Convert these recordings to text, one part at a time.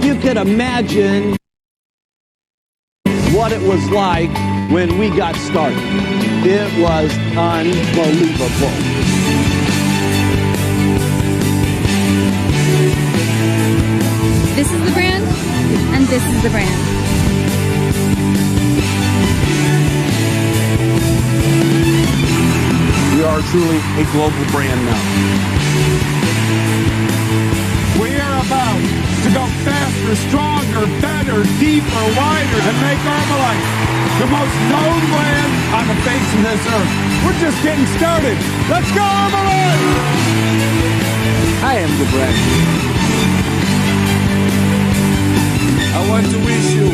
you could imagine what it was like when we got started. It was unbelievable. This is the brand, and this is the brand. We are truly a global brand now. We are about to go faster, stronger, better, deeper, wider, and make Herbalife the most known brand on the face of this earth. We're just getting started. Let's go, Herbalife! I am the brand. I want to wish you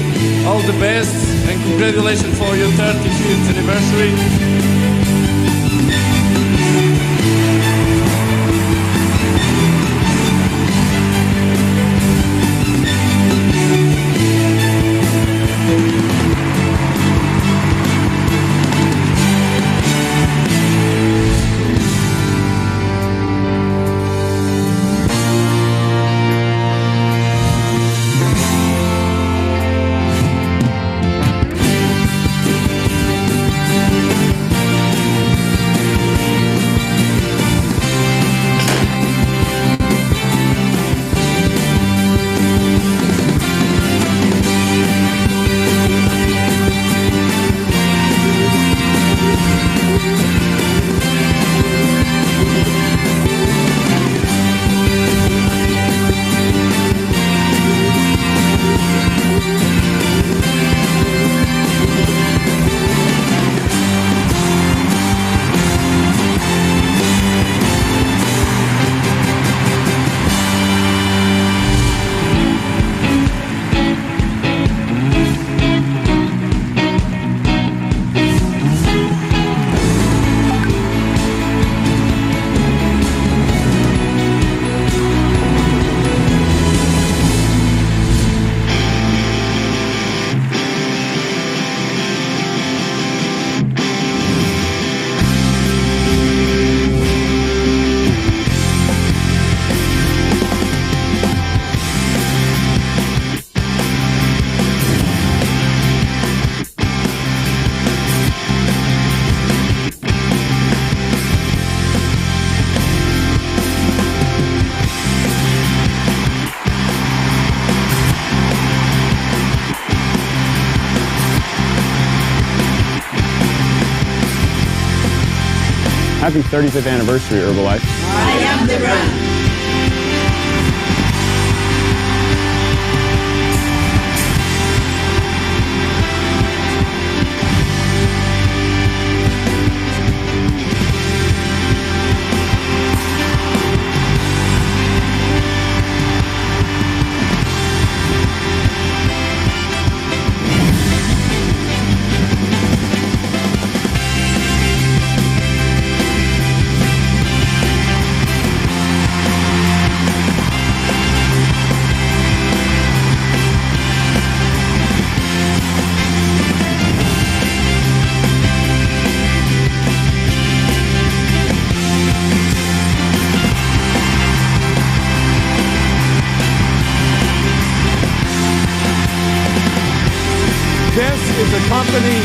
all the best and congratulations for your 35th anniversary. Happy 35th anniversary, Herbalife. I am the brand. This is a company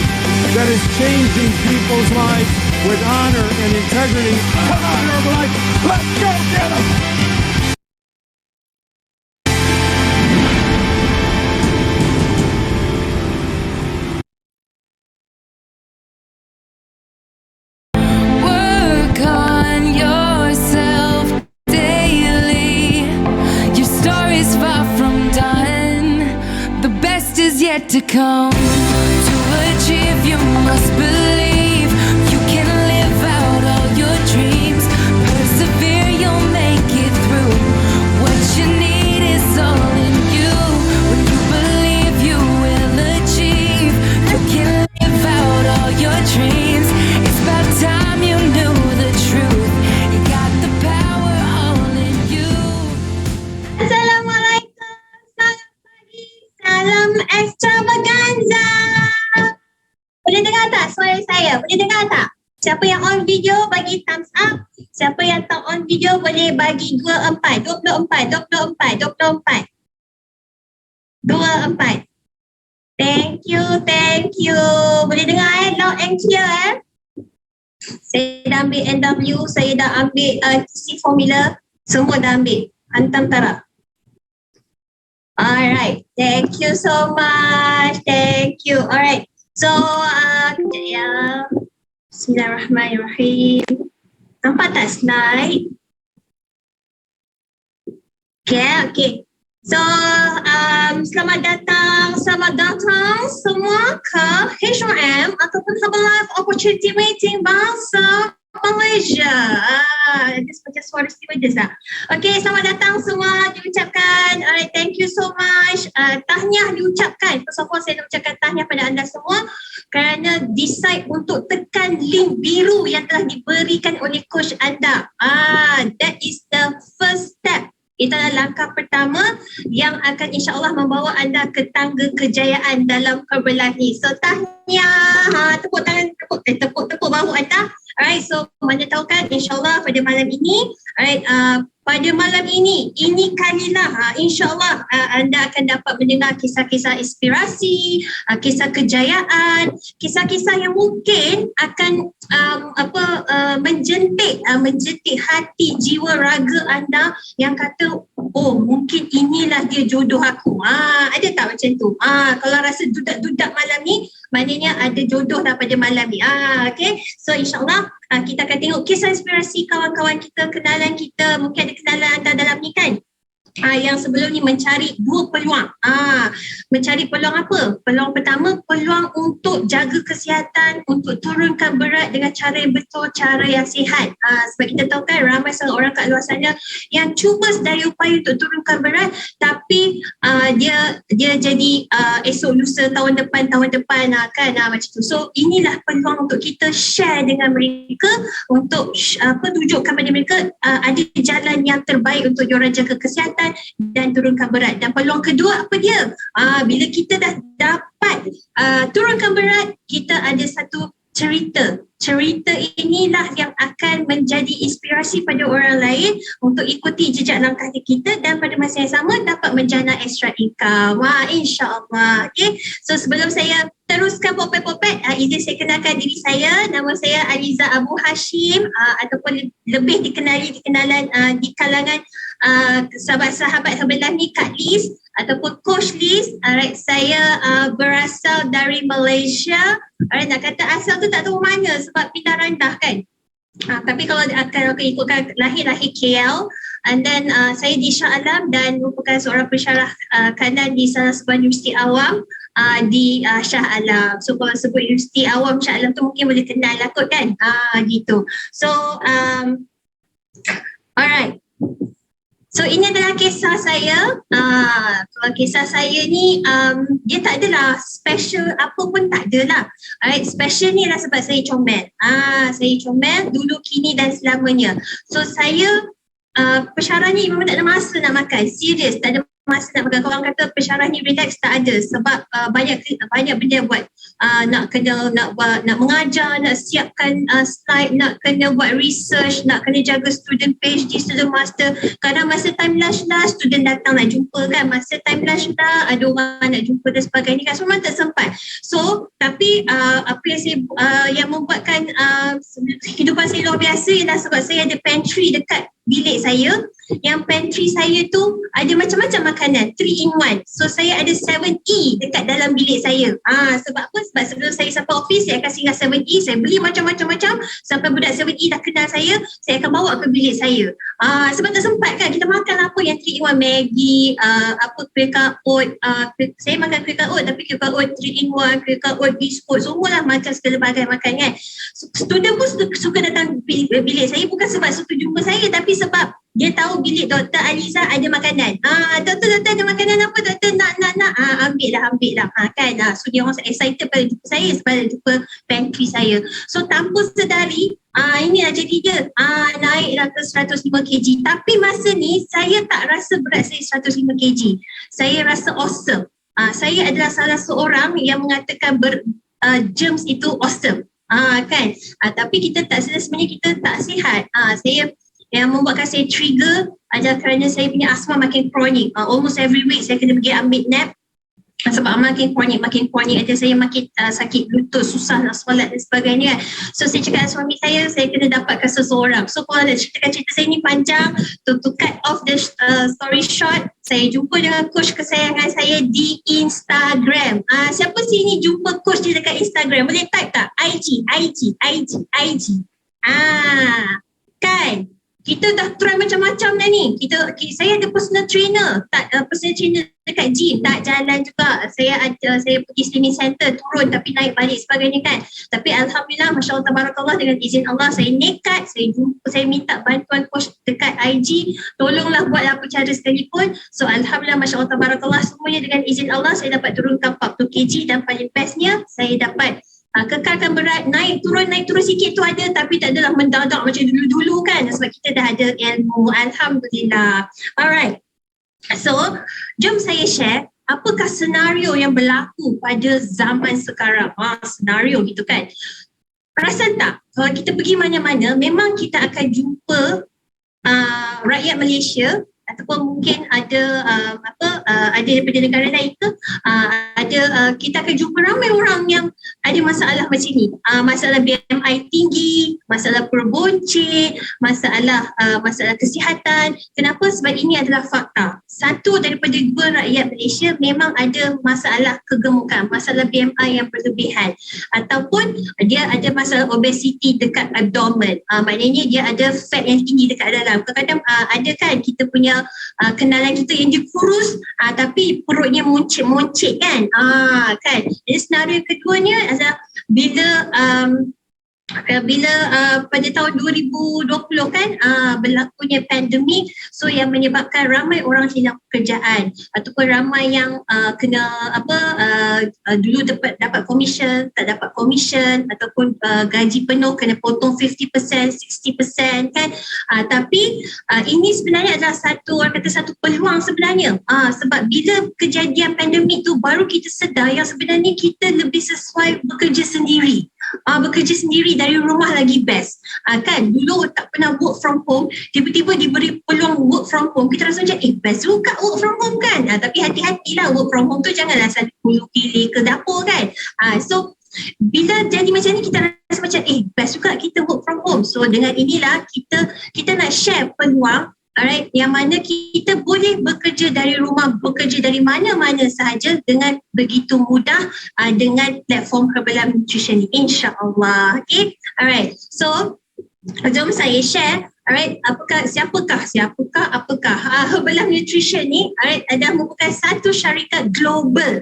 that is changing people's lives with honor and integrity. Come on, Herbalife, let's go get them! Work on yourself daily. Your story's far from done. The best is yet to come. To achieve, you must believe you can live out all your dreams. Persevere, you'll make it through. What you need is all in you. When you believe, you will achieve. You can live out all your dreams. It's about time you knew the truth. You got the power all in you. Assalamualaikum, selamat pagi, salam extravaganza. Boleh dengar tak suara saya? Boleh dengar tak? Siapa yang on video bagi thumbs up. Siapa yang tak on video boleh bagi 24, 24, 24, 24. 24. Thank you. Boleh dengar loud and clear Saya dah ambil NW, saya dah ambil TC formula, semua dah ambil. Hantam taraf. Alright, thank you so much. Thank you. Alright, so kejap ya. Bismillahirrahmanirrahim. Nampak tak slide? Okay. So, selamat datang semua ke HRM ataupun Herbalife Opportunity Meeting Bangsa Malaysia. Ada macam suara stewardess lah. Okay, selamat datang semua diucapkan. Alright, thank you so much. Tahniah diucapkan. First of all, saya nak ucapkan tahniah pada anda semua kerana decide untuk tekan link biru yang telah diberikan oleh coach anda. That is the first step. Itu adalah langkah pertama yang akan insyaAllah membawa anda ke tangga kejayaan dalam Herbalife ni. So tahniah, tepuk tangan, tepuk bahu anda. Alright, so mana tahu kan insyaAllah pada malam ini, alright, pada malam ini kalilah insyaAllah anda akan dapat mendengar kisah-kisah inspirasi, kisah kejayaan, kisah-kisah yang mungkin akan menjentik hati, jiwa, raga anda yang kata, oh mungkin inilah dia jodoh aku. Ada tak macam tu? Kalau rasa dudak-dudak malam ni, maknanya ada jodoh dah pada malam ni. Okay, so insyaAllah kita akan tengok kisah inspirasi kawan-kawan kita, kenalan kita. Mungkin ada kenalan anda dalam ni kan, yang sebelum ni mencari dua peluang. Mencari peluang apa? Peluang pertama, peluang untuk jaga kesihatan, untuk turunkan berat dengan cara yang betul, cara yang sihat. Sebab kita tahu kan ramai sangat orang kat luar sana yang cuba sedaya upaya untuk turunkan berat, tapi dia jadi esok lusa tahun depan kan, macam tu. So inilah peluang untuk kita share dengan mereka, untuk tunjukkan pada mereka ada jalan yang terbaik untuk diorang jaga kesihatan dan turunkan berat. Dan peluang kedua apa dia? Bila kita dah dapat turunkan berat, kita ada satu cerita inilah yang akan menjadi inspirasi pada orang lain untuk ikuti jejak langkah kita dan pada masa yang sama dapat menjana extra income. InsyaAllah. Okay. So sebelum saya teruskan popet-popet, izin saya kenalkan diri saya. Nama saya Aliza Abu Hashim, ataupun lebih dikenalan di kalangan sahabat-sahabat Herbalife ni Kak Liz ataupun Coach Liz. Alright, saya berasal dari Malaysia. Alright, nak kata asal tu tak tahu mana sebab pindah randah kan. Tapi kalau akan ikutkan lahir KL, and then saya di Shah Alam dan merupakan seorang pensyarah kanan di salah sebuah universiti awam di Shah Alam. So kalau sebut universiti awam Shah Alam tu mungkin boleh kenal lah kot kan. Gitu. So alright. So ini adalah kisah saya. Kisah saya ni dia tak adalah special apa pun, tak adalah. Alright, special ni lah sebab saya comel. Saya comel dulu, kini dan selamanya. So saya pensyarah ni memang tak ada masa nak makan. Serius, tak ada masa nak makan. Kalau orang kata pensyarah ni relax, tak ada. Sebab banyak benda buat. Nak mengajar, nak siapkan slide, nak kena buat research, nak kena jaga student PhD, student master. Kadang masa time lunch lah, student datang nak jumpa kan. Masa time lunch lah, ada orang nak jumpa dan sebagainya kan. So memang tak sempat. So tapi apa yang saya yang membuatkan kehidupan saya luar biasa ialah sebab saya ada pantry dekat bilik saya. Yang pantry saya tu ada macam-macam makanan, 3-in-1. So saya ada 7E dekat dalam bilik saya. Sebab apa? Sebab sebelum saya sampai office, saya akan singgah 7E, saya beli macam-macam sampai budak 7E dah kenal saya akan bawa ke bilik saya. Sebab tak sempat kan kita makan apa yang 3-in-1, Maggi, kuih oat. Saya makan kuih oat, tapi kuih oat 3-in-1, kuih oat, biskut, semualah macam segala bagai makan kan. So, student pun suka datang bilik saya, bukan sebab suka jumpa saya, tapi sebab dia tahu bilik Dr. Aliza ada makanan. Doktor ada makanan apa? Doktor nak. Ambil lah. Kan. So dia orang excited pada jumpa saya sebab jumpa pantry saya. So tanpa sedari, inilah jadi dia. Naiklah ke 105 kg. Tapi masa ni saya tak rasa berat saya 105 kg. Saya rasa awesome. Saya adalah salah seorang yang mengatakan germs itu awesome. Kan. Tapi kita tak sedar sebenarnya kita tak sihat. Yang membuatkan saya trigger adalah kerana saya punya asma makin chronic. Almost every week saya kena pergi ambil nap. Sebab makin kronik ada saya makin sakit lutut, susah nak solat dan sebagainya. So saya cakap dengan suami saya kena dapatkan seseorang. So kalau nak ceritakan cerita saya ni panjang, to cut off the story short, saya jumpa dengan coach kesayangan saya di Instagram. Siapa sini jumpa coach dia dekat Instagram? Boleh type tak? IG. Kan? Kita dah try macam-macam dah ni. Saya ada personal trainer. Personal trainer dekat gym. Tak jalan juga. Saya pergi swimming center, turun tapi naik balik sebagainya kan. Tapi Alhamdulillah, Masya Allah, Tabarakallah, dengan izin Allah, saya nekat. Saya minta bantuan coach dekat IG. Tolonglah buat apa cara sekalipun. So Alhamdulillah, Masya Allah, Tabarakallah, semuanya dengan izin Allah, saya dapat turunkan 40 kg dan paling bestnya, saya dapat kekalkan berat, naik turun sikit tu ada, tapi tak adalah mendadak macam dulu-dulu kan, sebab kita dah ada ilmu. Alhamdulillah. Alright, so jom saya share apakah senario yang berlaku pada zaman sekarang. Senario gitu kan, perasan tak kalau kita pergi mana-mana memang kita akan jumpa rakyat Malaysia ataupun mungkin ada ada daripada negara lain ke, kita akan jumpa ramai orang yang ada masalah macam ni, masalah BMI tinggi, masalah perboncit, masalah kesihatan. Kenapa? Sebab ini adalah fakta. Satu daripada dua rakyat Malaysia memang ada masalah kegemukan, masalah BMI yang berlebihan, ataupun dia ada masalah obesity dekat abdomen. Maknanya dia ada fat yang tinggi dekat dalam. Kadang-kadang ada kan kita punya kenalan kita yang dia kurus tapi perutnya moncik-moncik kan. Kan. Jadi senario keduanya adalah bila pada tahun 2020 kan berlakunya pandemik, so yang menyebabkan ramai orang hilang pekerjaan ataupun ramai yang kena dulu dapat komisen, tak dapat komisen, ataupun gaji penuh kena potong 50%, 60% kan. Tapi ini sebenarnya adalah satu peluang sebenarnya. Sebab bila kejadian pandemik tu baru kita sedar yang sebenarnya kita lebih sesuai bekerja sendiri. Bekerja sendiri dari rumah lagi best. Kan dulu tak pernah work from home, tiba-tiba diberi peluang work from home, kita rasa macam best juga work from home kan. Tapi hati-hatilah, work from home tu janganlah satu hulu pilih ke dapur kan. So bila jadi macam ni kita rasa macam best juga kita work from home. So dengan inilah kita nak share peluang, alright, yang mana kita boleh bekerja dari rumah, bekerja dari mana-mana sahaja dengan begitu mudah dengan platform Herbalife Nutrition ni, insya-Allah. Okay, alright. So jom saya share, alright, siapakah Herbalife Nutrition ni, alright, adalah merupakan satu syarikat global.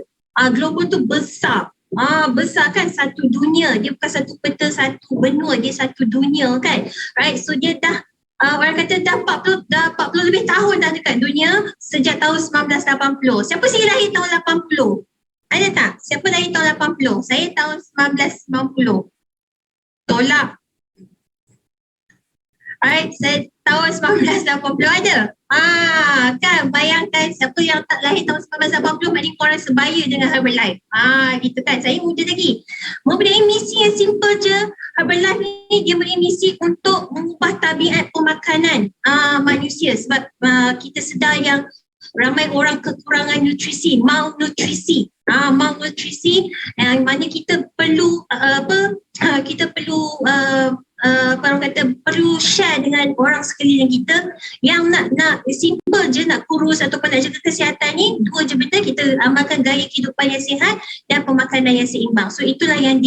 Global tu besar. Besar kan, satu dunia. Dia bukan satu peta, satu benua, dia satu dunia kan. Right, so dia dah orang kata dah 40 lebih tahun dah dekat dunia, sejak tahun 1980. Siapa sini lahir tahun 80? Ada tak? Siapa lahir tahun 80? Saya tahun 1990. Tolak. Alright, saya tahun 1980 ada. Kan bayangkan siapa yang tak lahir tahun 1980, maknanya korang sebaya dengan Herbalife. Gitu kan. Saya muda lagi. Mempunyai misi yang simple je. Herbalife ni dia mempunyai misi untuk mengubah tabiat pemakanan manusia. Sebab kita sedar yang ramai orang kekurangan nutrisi, malnutrisi. Malnutrisi yang mana kita perlu perlu share dengan orang sekeliling kita yang nak simple je, nak kurus ataupun nak jaga kesihatan ni. Dua je benda, kita amalkan gaya kehidupan yang sihat dan pemakanan yang seimbang. So itulah yang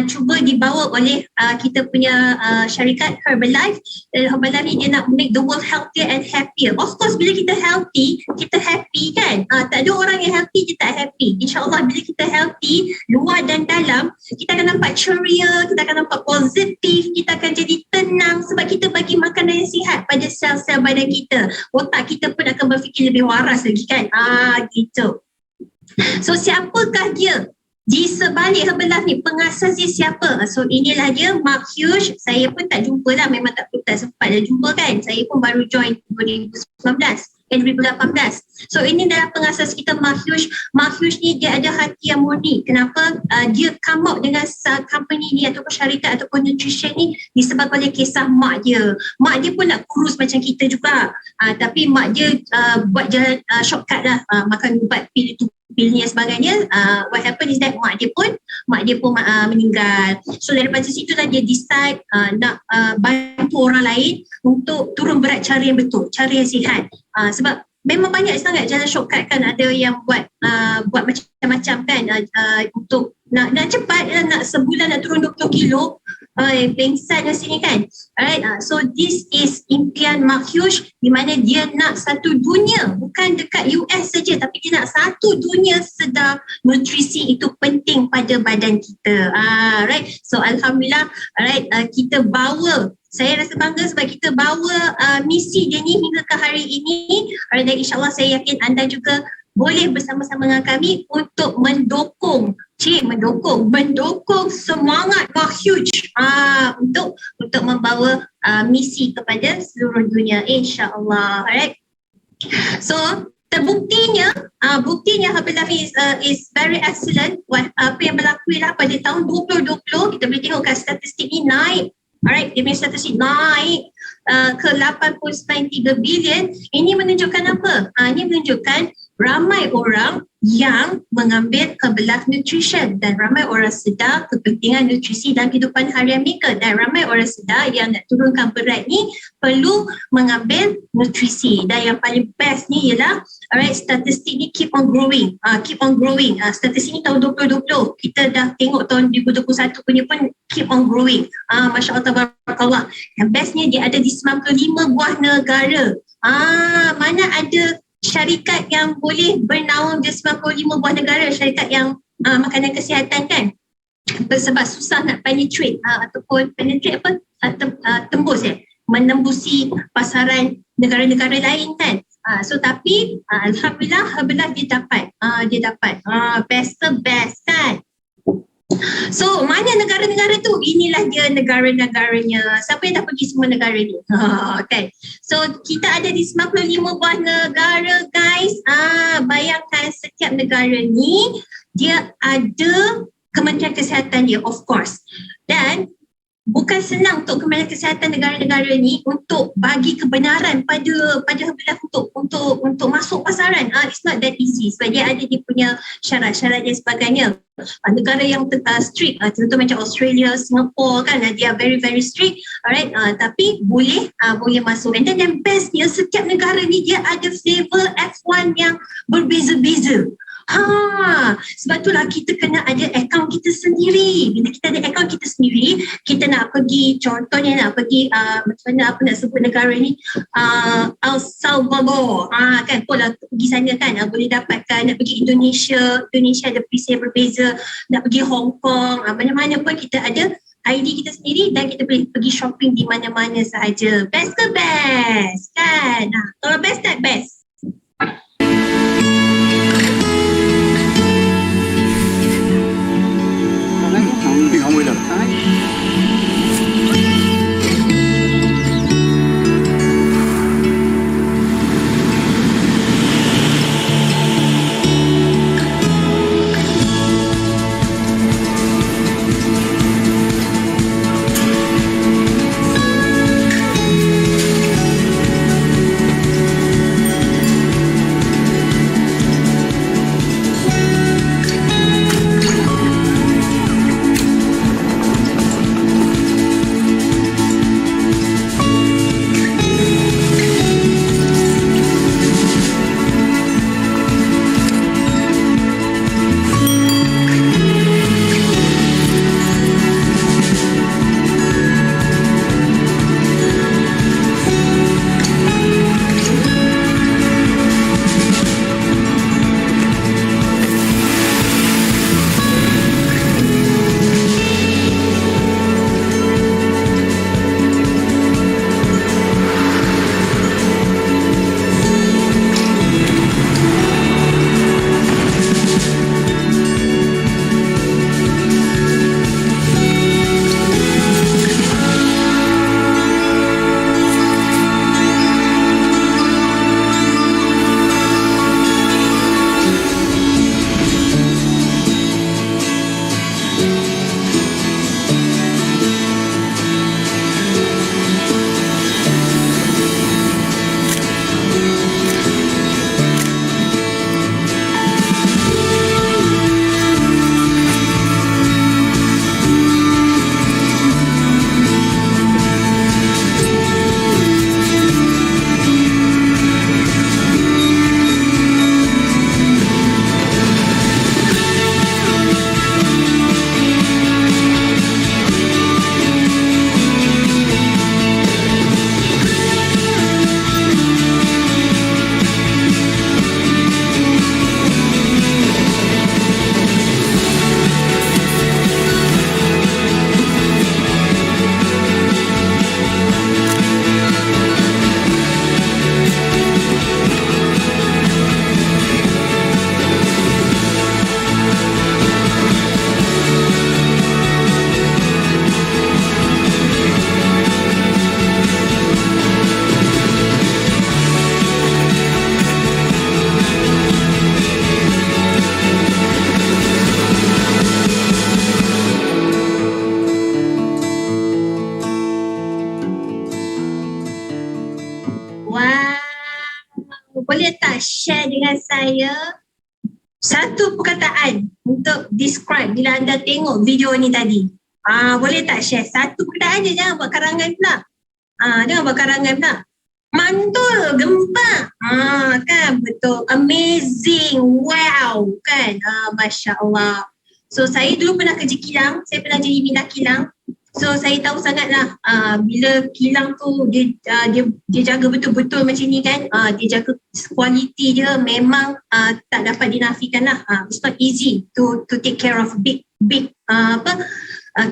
cuba dibawa oleh kita punya syarikat Herbalife. Herbalife ni dia nak make the world healthier and happier. Of course bila kita healthy, kita happy kan. Tak ada orang yang healthy dia tak happy. InsyaAllah bila kita healthy, luar dan dalam, kita akan nampak ceria, kita akan nampak positif, kita akan jadi tenang sebab kita bagi makanan yang sihat pada sel-sel badan kita. Otak kita pun akan berfikir lebih waras lagi kan. Gitu. So siapakah dia? Di sebalik Herbalife ni, pengasas dia siapa? So inilah dia, Mark Hughes. Saya pun tak jumpa lah, memang tak sempat dah jumpa kan. Saya pun baru join 2018. So ini adalah pengasas kita, Mark Hughes. Mark Hughes ni dia ada hati yang murni. Kenapa? Dia come out dengan company ni ataupun syarikat ataupun nutrition ni disebabkan oleh kisah mak dia. Mak dia pun nak kurus macam kita juga. Tapi mak dia buat jalan shortcut lah. Makan ubat pil itu pilnya sebagainya. What happened is that mak dia pun meninggal. So daripada situ lah dia decide nak bantu orang lain untuk turun berat cara yang betul, cara yang sihat. Sebab memang banyak sangat jalan shortcut kan, ada yang buat macam-macam kan, untuk nak cepat, nak sebulan nak turun 20 kilo, pengsan kat sini kan. Alright, so this is impian Mark Hughes, di mana dia nak satu dunia, bukan dekat US saja, tapi dia nak satu dunia sedar nutrisi itu penting pada badan kita. Right, so alhamdulillah, alright, kita bawa, saya rasa bangga sebab kita bawa misi dia ni hingga ke hari ini. Dan insyaAllah saya yakin anda juga boleh bersama-sama dengan kami untuk mendukung semangat Mark Hughes untuk membawa misi kepada seluruh dunia, insyaAllah. Alright. So terbuktinya Herbal Life is very excellent. Apa yang berlaku ialah pada tahun 2020 kita boleh tengok kat statistik ni naik. Alright, dia punya statistik naik ke 8.93 bilion. Ini menunjukkan apa? Ini menunjukkan ramai orang yang mengambil Herbalife Nutrition dan ramai orang sedar kepentingan nutrisi dalam kehidupan harian mereka, dan ramai orang sedar yang nak turunkan berat ni perlu mengambil nutrisi. Dan yang paling best ni ialah alright, statistik ni keep on growing. Statistik ni tahun 2020, kita dah tengok tahun 2021 punya pun keep on growing. Masya Allah, tabarakallah. Yang bestnya dia ada di 95 buah negara. Mana ada syarikat yang boleh bernaung di 95 buah negara, syarikat yang makanan kesihatan kan. Sebab susah nak penetrate ataupun penetrate tembus menembusi pasaran negara-negara lain kan. So tapi alhamdulillah Herbalife dia dapat best kan. So mana negara-negara tu? Inilah dia negara-negaranya. Siapa yang dah pergi semua negara ni? Okay. So kita ada di 95 buah negara guys. Bayangkan setiap negara ni dia ada Kementerian Kesihatan dia, of course. Dan bukan senang untuk Kementerian Kesihatan negara-negara ni untuk bagi kebenaran pada Herbalife untuk masuk pasaran. It's not that easy sebab dia ada dia punya syarat-syarat dan sebagainya. Negara yang strict, contoh macam Australia, Singapore kan, dia very very strict. Alright, tapi boleh masuk. And then yang bestnya, setiap negara ni dia ada flavor F1 yang berbeza-beza. Sebab itulah kita kena ada akaun kita sendiri. Bila kita ada akaun kita sendiri, kita nak pergi, contohnya nak pergi macam mana apa nak sebut negara ni, El Salvador kan, boleh pergi sana kan, boleh dapatkan. Nak pergi Indonesia ada preset berbeza. Nak pergi Hong Kong, mana-mana pun kita ada ID kita sendiri dan kita boleh pergi shopping di mana-mana sahaja. Best ke best kan? Kalau best tak best? Không được. dengan saya satu perkataan untuk describe bila anda tengok video ni tadi. Boleh tak share satu perkataan je, jangan buat karangan pula. Jangan buat karangan pula. Mantul, gempak. Kan betul. Amazing. Wow. Kan. Masya Allah. So saya dulu pernah kerja kilang. Saya pernah jadi minat kilang. So saya tahu sangatlah bila kilang tu dia jaga betul-betul macam ni kan. Dia jaga kualiti dia memang tak dapat dinafikan lah. It's not easy to take care of big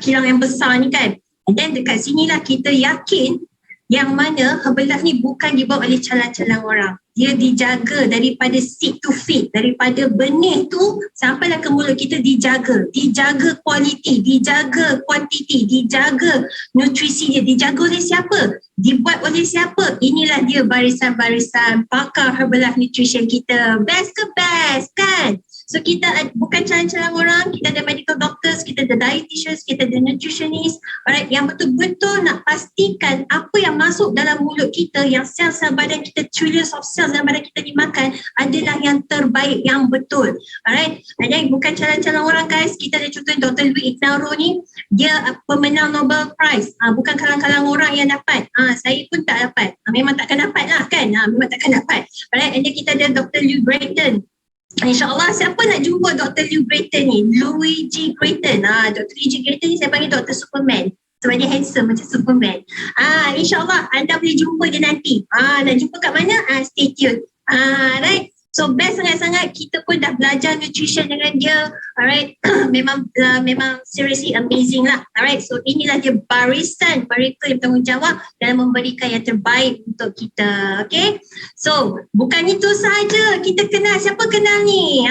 kilang yang besar ni kan. And then dekat sinilah kita yakin yang mana Herbalife ni bukan dibawa oleh calang-calang orang. Dia dijaga daripada seed to feed, daripada benih tu sampailah ke mulut kita dijaga. Dijaga kualiti, dijaga kuantiti, dijaga nutrisi dia. Dijaga oleh siapa? Dibuat oleh siapa? Inilah dia barisan-barisan pakar Herbalife Nutrition kita. Best ke best kan? So kita bukan calang-calang orang, kita ada medical doctors, kita ada dietitians, kita ada nutritionist, alright, yang betul-betul nak pastikan apa yang masuk dalam mulut kita, yang sel-sel badan kita, trillions of cells dalam badan kita dimakan adalah yang terbaik, yang betul. Alright, dan bukan calang-calang orang guys. Kita ada contoh Dr. Louis Ignarro ni, dia pemenang Nobel Prize. Bukan kalang-kalang orang yang dapat. Saya pun tak dapat. Memang takkan dapat lah kan. Memang takkan dapat. Alright, and then kita ada Dr. Lew Grayton. InsyaAllah siapa nak jumpa Dr. Lew Grayton ni? Louis G. Grayton. Dr. Louis G. Grayton ni saya panggil Dr. Superman. Sebab dia handsome macam Superman. InsyaAllah anda boleh jumpa dia nanti. Nak jumpa kat mana? Stay tune. Right. So best sangat-sangat. Kita pun dah belajar nutrition dengan dia. Alright. memang seriously amazing lah. Alright. So inilah dia barisan mereka yang bertanggungjawab dalam memberikan yang terbaik untuk kita. Okay. So bukan itu sahaja. Kita kenal. Siapa kenal ni?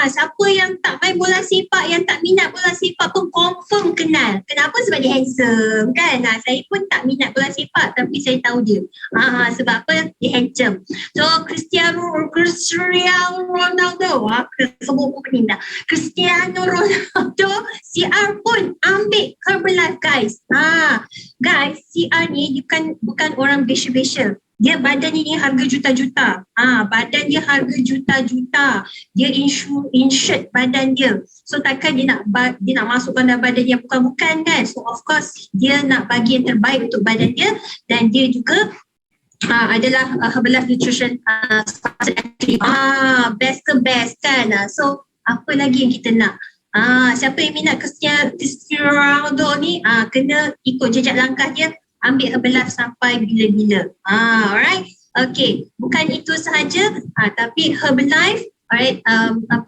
Siapa yang tak main bola sepak, yang tak minat bola sepak pun confirm kenal. Kenapa? Sebab dia handsome kan. Saya pun tak minat bola sepak tapi saya tahu dia. Sebab apa? Dia handsome. So Cristiano Ronaldo, sebut pun pening dah. Cristiano Ronaldo, CR pun ambil Herbalife guys. Guys, CR ni bukan orang biasa-biasa. Dia badan ni harga juta-juta. Badan dia harga juta-juta. Dia insured badan dia. So takkan dia nak masukkan dalam badan yang bukan-bukan kan. So of course dia nak bagi yang terbaik untuk badan dia. Dan dia juga adalah Herbalife Nutrition best ke best kan. So apa lagi yang kita nak? Siapa yang minat Cristiano Ronaldo ni kena ikut jejak langkah dia, ambil Herbalife sampai bila-bila. Alright. Okay. Bukan itu sahaja tapi Herbalife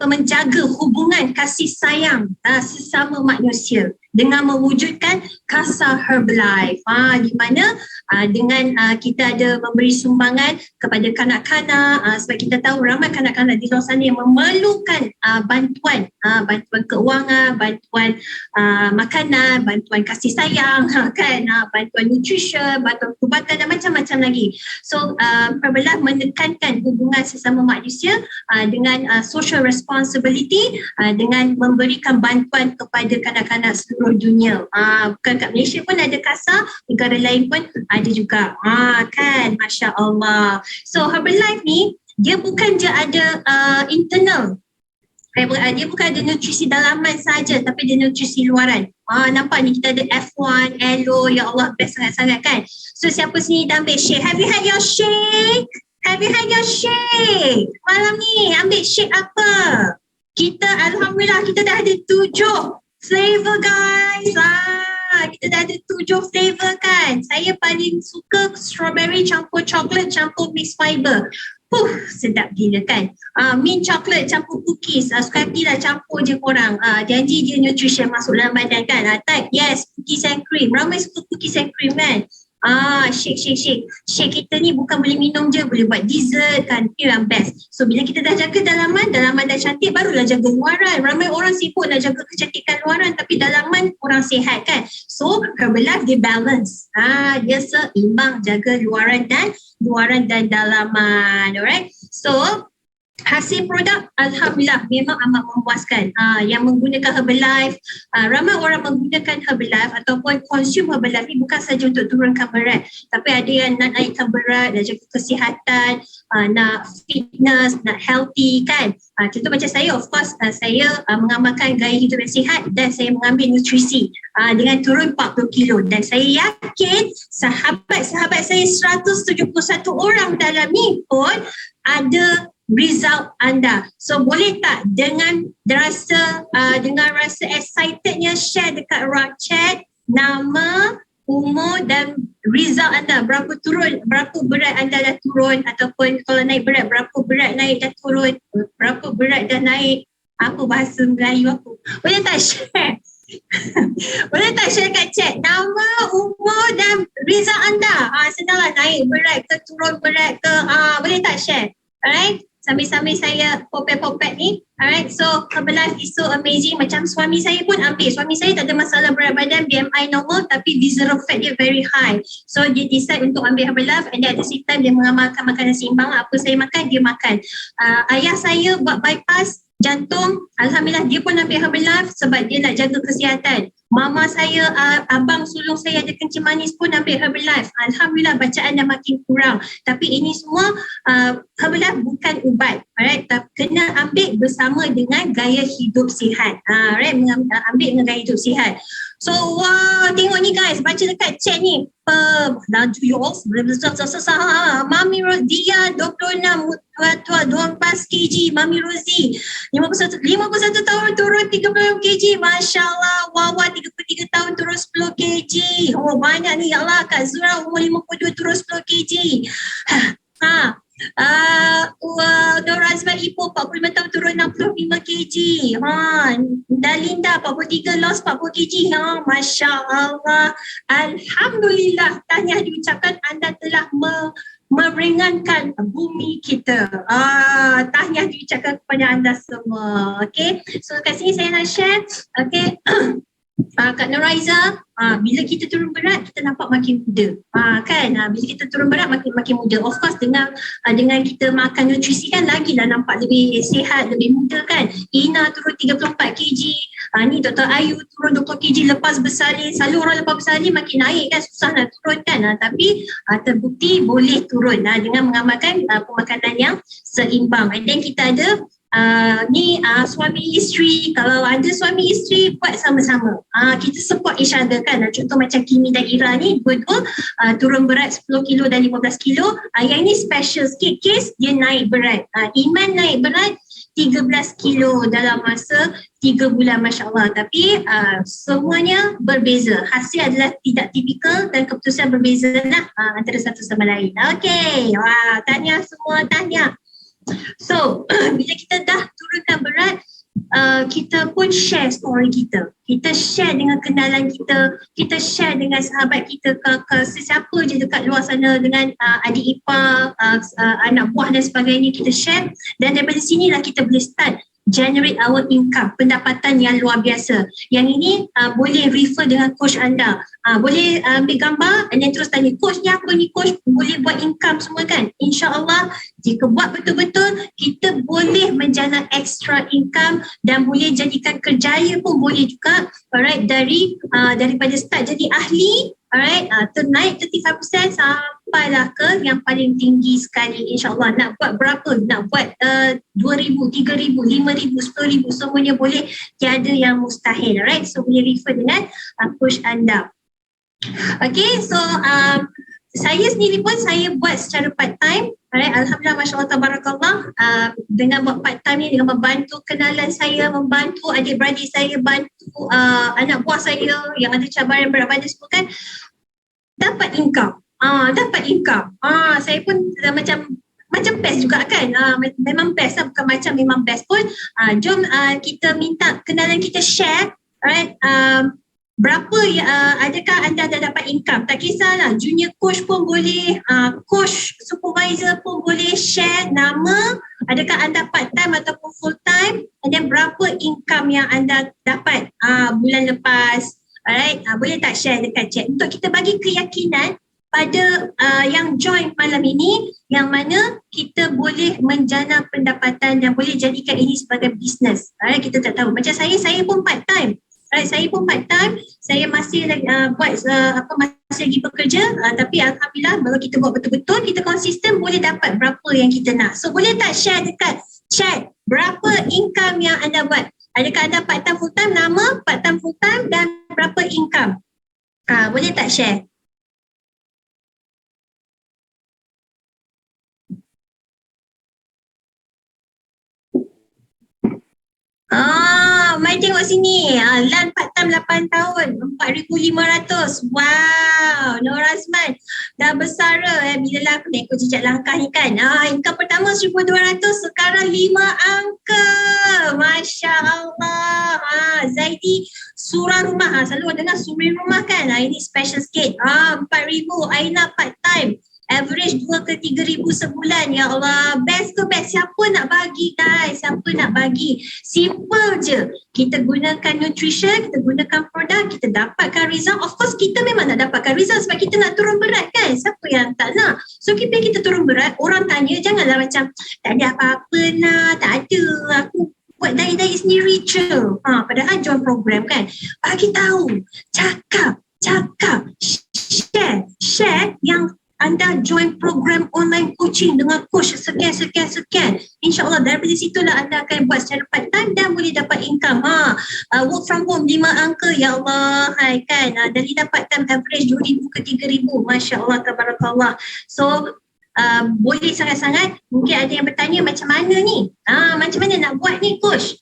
menjaga hubungan kasih sayang sesama manusia dengan mewujudkan Casa Herbalife. Di mana dengan kita ada memberi sumbangan kepada kanak-kanak sebab kita tahu ramai kanak-kanak di luar sana yang memerlukan bantuan keuangan, bantuan makanan, bantuan kasih sayang kan, bantuan nutrition, bantuan perubatan dan macam-macam lagi. So Herbalife menekankan hubungan sesama manusia dengan social responsibility, dengan memberikan bantuan kepada kanak-kanak seluruh dunia. Bukan kat Malaysia pun ada Casa, negara lain pun ada juga. Kan, Masya Allah. So Herbalife ni dia bukan je ada internal. Dia bukan ada nutrisi dalaman saja tapi dia nutrisi luaran. Nampak ni kita ada F1, Elo, ya Allah best sangat-sangat kan. So siapa sini dah ambil shake? Have you had your shake? Have you had your shake? Malam ni ambil shake apa? Kita Alhamdulillah kita dah ada 7 flavor guys. Kita dah ada 7 flavor kan. Saya paling suka strawberry campur coklat campur mixed fiber. Sedap gila kan. Mint chocolate campur cookies. Suka hati lah campur je korang. Janji je nutrition masuk dalam badan kan. Type yes, cookies and cream. Ramai suka cookies and cream kan. Shake. Shake kita ni bukan boleh minum je, boleh buat dessert kan. Itu yang best. So bila kita dah jaga dalaman dah cantik, barulah jaga luaran. Ramai orang sibuk nak jaga kecantikan luaran tapi dalaman orang sihat kan. So Herbalife dia balance. Dia seimbang, jaga luaran dan dalaman. Alright. So Hasil produk Alhamdulillah memang amat memuaskan. Yang menggunakan Herbalife, ramai orang menggunakan Herbalife ataupun consume Herbalife ni bukan saja untuk turunkan berat, tapi ada yang nak naikkan berat, nak jaga kesihatan, nak fitness, nak healthy kan. Contoh macam saya, of course saya mengamalkan gaya hidup yang sihat dan saya mengambil nutrisi dengan turun 40 kilo, dan saya yakin sahabat-sahabat saya 171 orang dalam ni pun ada result anda. So boleh tak dengan rasa excitednya share dekat Rock Chat nama, umur dan result anda, berapa berat anda dah turun, ataupun kalau naik berat berapa berat naik dah turun, berapa berat dah naik, apa bahasa Melayu aku, boleh tak share? Boleh tak share kat chat nama, umur dan result anda? Senanglah, naik berat ke turun berat ke, boleh tak share? Alright, sambil-sambil saya popet-popet ni. Alright, so Herbalife is so amazing. Macam suami saya pun ambil. Suami saya tak ada masalah berat badan, BMI normal, tapi visceral fat dia very high. So dia decide untuk ambil Herbalife, and then at the same time dia mengamalkan makanan seimbang. Apa saya makan, dia makan. Ayah saya buat bypass jantung, Alhamdulillah dia pun ambil Herbalife sebab dia nak jaga kesihatan. Mama saya, abang sulung saya ada kencing manis pun ambil Herbalife. Alhamdulillah bacaan dah makin kurang. Tapi ini semua Herbalife bukan ubat. Alright, kena ambil bersama dengan gaya hidup sihat. Alright, ambil dengan gaya hidup sihat. So, wow, tengok ni guys, baca dekat chat ni. Laju you all, Mami Rosia 26, tua 12 kg. Mami Rosie 51 tahun turun 30 kg. Masya Allah. Wawa 33 tahun turun 10 kg. Oh banyak ni, ya Allah. Kak Zura umur 52 turun 10 kg. Dora Azman Ipoh 45 tahun turun 65 kg. Dalinda 43 lost 40 kg. Masya Allah. Alhamdulillah, tahniah diucapkan, anda telah meringankan bumi kita. Tahniah diucapkan kepada anda semua. Okay, so kat sini saya nak share. Okay. Kak Nuraiza, bila kita turun berat kita nampak makin muda, kan? Bila kita turun berat makin muda. Of course dengan kita makan nutrisi kan lagilah nampak lebih sihat, lebih muda kan. Ina turun 34 kg, ni Dr. Ayu turun 20 kg lepas bersalin. Selalu orang lepas bersalin makin naik kan, susah nak turun kan. Tapi terbukti boleh turun dengan mengamalkan pemakanan yang seimbang. And then kita ada suami isteri. Kalau ada suami isteri, buat sama-sama. Kita support each other kan. Contoh macam Kimi dan Ira ni dua-dua turun berat 10 kilo dan 15 kilo. Yang ini special sikit case, dia naik berat. Iman naik berat 13 kilo dalam masa 3 bulan, Masya Allah. Tapi semuanya berbeza. Hasil adalah tidak tipikal dan keputusan berbeza lah antara satu sama lain. Okay, tahniah semua, tahniah. So, bila kita dah turunkan berat, kita pun share story kita. Kita share dengan kenalan kita, kita share dengan sahabat kita, ke sesiapa je dekat luar sana, dengan adik ipar, anak buah dan sebagainya, kita share. Dan daripada sinilah kita boleh start generate our income, pendapatan yang luar biasa. Yang ini boleh refer dengan coach anda. Boleh ambil gambar and then terus tanya, coach ni apa ni coach? Boleh buat income semua kan? InsyaAllah jika buat betul-betul, kita boleh menjana extra income dan boleh jadikan kerjaya pun boleh juga. Alright, daripada start jadi ahli, alright, ternaik 35% sampailah ke yang paling tinggi sekali. InsyaAllah nak buat berapa? Nak buat 2,000, 3,000, 5,000, 10,000, semuanya boleh. Tiada yang mustahil. Alright, so boleh refer dengan coach anda. Okay, so saya sendiri pun saya buat secara part time. Alright, Alhamdulillah, Masya Allah, Tabarakallah. Dengan buat part time ni, dengan membantu kenalan saya, membantu adik-beradik saya, bantu anak buah saya yang ada cabaran berat badan semua kan, dapat income. Saya pun macam best juga kan. Memang best lah, bukan macam memang best pun. Jom kita minta kenalan kita share. Alright, berapa adakah anda dah dapat income? Tak kisahlah, junior coach pun boleh, coach supervisor pun boleh share nama, adakah anda part time ataupun full time, and then berapa income yang anda dapat bulan lepas. Alright, boleh tak share dekat chat untuk kita bagi keyakinan pada yang join malam ini, yang mana kita boleh menjana pendapatan dan boleh jadikan ini sebagai bisnes. Kita tak tahu. Macam saya pun part time. Saya pun part time, saya masih masih lagi bekerja, tapi alhamdulillah kalau kita buat betul-betul, kita konsisten, boleh dapat berapa yang kita nak. So boleh tak share dekat chat berapa income yang anda buat? Adakah anda part time full time, nama part time full time dan berapa income? Boleh tak share? Mai tengok sini. Lan part time 8 tahun, 4,500. Wow, Nur Azman dah bersara bila lah aku ikut jejak langkah ni kan. Income pertama 1,200, sekarang 5 angka. Masya Allah. Zaidi surah rumah. Selalu orang dengar surah rumah kan. Ini special sikit. 4,000. Aina part time. Average 2 ke 3,000 sebulan. Ya Allah, best ke best? Siapa nak bagi guys? Siapa nak bagi? Simple je. Kita gunakan nutrition, kita gunakan produk, kita dapatkan result. Of course kita memang nak dapatkan result sebab kita nak turun berat kan? Siapa yang tak nak? So kita turun berat, orang tanya janganlah macam tak ada apa-apa lah, tak ada. Aku buat diet sendiri je. Padahal join program kan. Bagi tahu, cakap, share yang anda join program online coaching dengan coach sekian. InsyaAllah daripada situlah anda akan buat secara part time dan boleh dapat income. Work from home 5 angka. Ya Allah, kan. Dari dapat time average 2,000 ke 3,000. Masya Allah, tabarakallah. So, boleh sangat-sangat. Mungkin ada yang bertanya macam mana ni? Macam mana nak buat ni coach?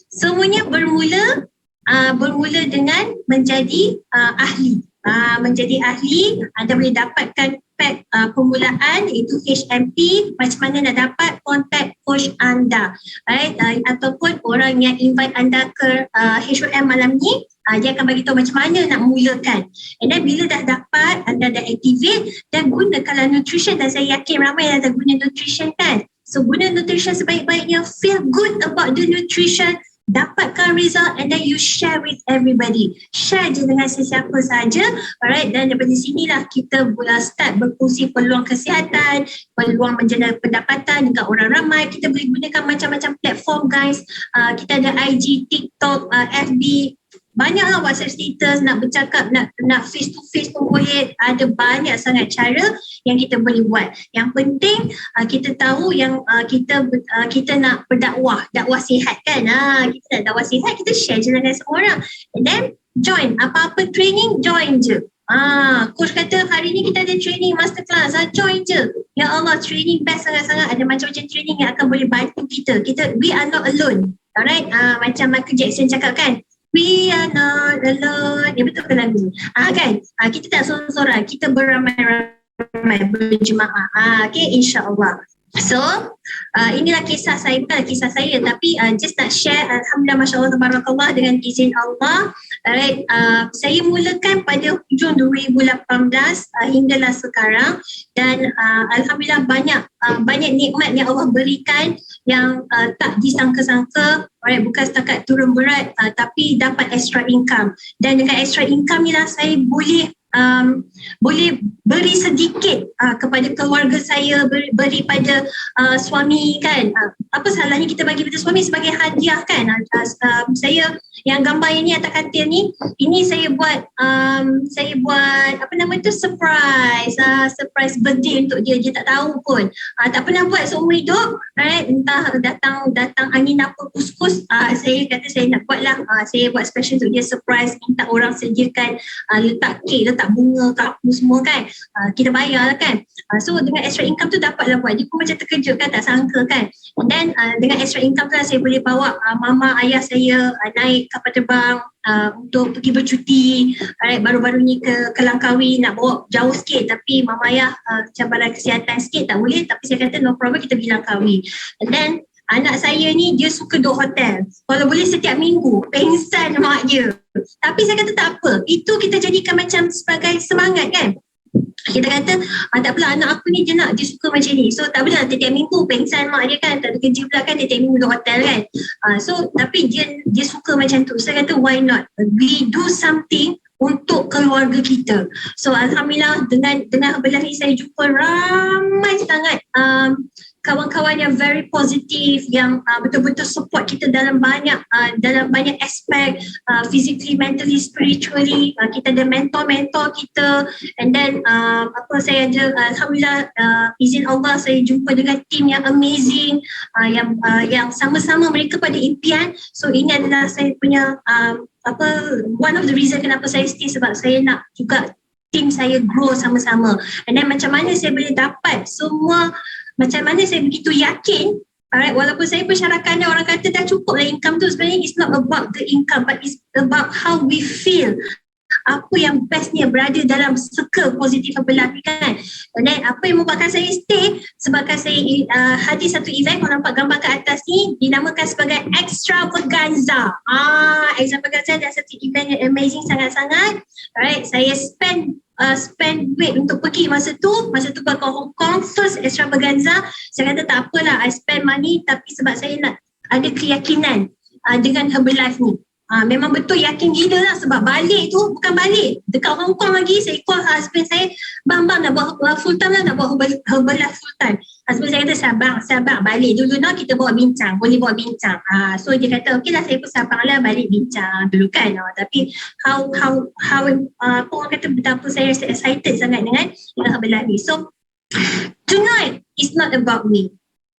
Semuanya bermula dengan menjadi ahli. Menjadi ahli, anda boleh dapatkan pack permulaan iaitu HMP. Macam mana nak dapat? Kontak coach anda, right? Ataupun orang yang invite anda ke HOM malam ni, dia akan bagi tahu macam mana nak mulakan. And then bila dah dapat, anda dah activate dan gunakanlah nutrition. Dan saya yakin ramai yang dah guna nutrition kan. So guna nutrition sebaik-baiknya, feel good about the nutrition, dapatkan result and then you share with everybody. Share je dengan sesiapa saja. Alright, dan daripada sinilah kita start berkongsi peluang kesihatan, peluang menjana pendapatan dengan orang ramai. Kita boleh gunakan macam-macam platform guys. Kita ada IG, TikTok, FB. Banyaklah WhatsApp status, nak bercakap, nak face to face pun boleh. Ada banyak sangat cara yang kita boleh buat. Yang penting kita tahu yang kita nak berdakwah, dakwah sihat kan. Kita nak dakwah sihat, kita share je dengan semua orang. And then join, apa-apa training, join je. Coach kata hari ni kita ada training masterclass, join je. Ya Allah, training best sangat-sangat. Ada macam-macam training yang akan boleh bantu kita. We are not alone. Alright, macam Michael Jackson cakap kan, we are not alone. Dia betul ke lagu? Kan? Kita tak sorang-sorang. Kita beramai-ramai, berjemaah. Okay, insyaAllah. So, inilah kisah saya. Bukan kisah saya, tapi just nak share. Alhamdulillah, Masya Allah, tabarakallah, dengan izin Allah. Alright, saya mulakan pada hujung 2018 hinggalah sekarang. Dan Alhamdulillah banyak nikmat yang Allah berikan yang tak disangka-sangka. Alright, bukan setakat turun berat tapi dapat extra income. Dan dengan extra income ni lah saya boleh beri sedikit kepada keluarga saya, beri pada suami kan. Apa salahnya kita bagi pada suami sebagai hadiah kan. Saya yang gambar ini atas katil ni, ini saya buat apa nama tu, surprise birthday untuk dia. Dia tak tahu pun, tak pernah buat seumur hidup, right? Entah datang angin apa kus-kus, saya kata saya nak buat lah. Saya buat special untuk dia, surprise, minta orang sediakan letak kek, letak bunga ke apa semua kan. Kita bayar lah kan. So dengan extra income tu dapatlah buat. Dia pun macam terkejut kan, tak sangka kan. And then dengan extra income tu lah saya boleh bawa mama ayah saya naik kapal terbang untuk pergi bercuti. Baru-baru ni ke Langkawi, nak bawa jauh sikit tapi mama ayah cabaran kesihatan sikit tak boleh, tapi saya kata no problem, kita pergi Langkawi. And then anak saya ni dia suka duduk hotel, kalau boleh setiap minggu, pengsan mak dia. Tapi saya kata tak apa, itu kita jadikan macam sebagai semangat kan. Kita kata tak apalah, anak aku ni dia suka macam ni, so tak apalah setiap minggu pengsan mak dia kan, tak ada kerja pula kan, dia setiap minggu duduk hotel kan. So tapi dia suka macam tu. Saya kata why not, we do something untuk keluarga kita. So alhamdulillah dengan Herbalife ni saya jumpa ramai sangat kawan-kawan yang very positif, yang betul-betul support kita dalam banyak aspek, physically, mentally, spiritually. Kita ada mentor-mentor kita, and then saya ada alhamdulillah izin Allah saya jumpa dengan tim yang amazing, yang sama-sama mereka pada impian. So ini adalah saya punya one of the reason kenapa saya stay, sebab saya nak juga tim saya grow sama-sama. And then macam mana saya boleh dapat semua, macam mana saya begitu yakin, alright, walaupun saya persyaratkan orang kata dah cukup lah income tu, sebenarnya it's not about the income, but it's about how we feel. Apa yang bestnya berada dalam circle positif Herbalife kan. Dan apa yang membuatkan saya stay, sebabkan saya hadir satu event, kalau nampak gambar kat atas ni, dinamakan sebagai Extravaganza. Extravaganza adalah satu event yang amazing sangat-sangat. Alright, saya spend duit untuk pergi masa tu buat ke Hong Kong, first Extravaganza. Saya kata tak apalah, I spend money, tapi sebab saya nak ada keyakinan dengan Herbalife ni. Memang betul yakin gila lah, sebab balik tu bukan balik dekat Hong Kong lagi, saya call husband saya, bang nak buat full time lah, nak buat Herbalife full time. Husband saya kata sabar balik dulu nak, kita boleh bawa bincang. So dia kata okey lah, saya pun sabar lah, balik bincang dulu kan. Tapi how orang kata betapa saya excited sangat dengan Herbalife ni. So tonight is not about me.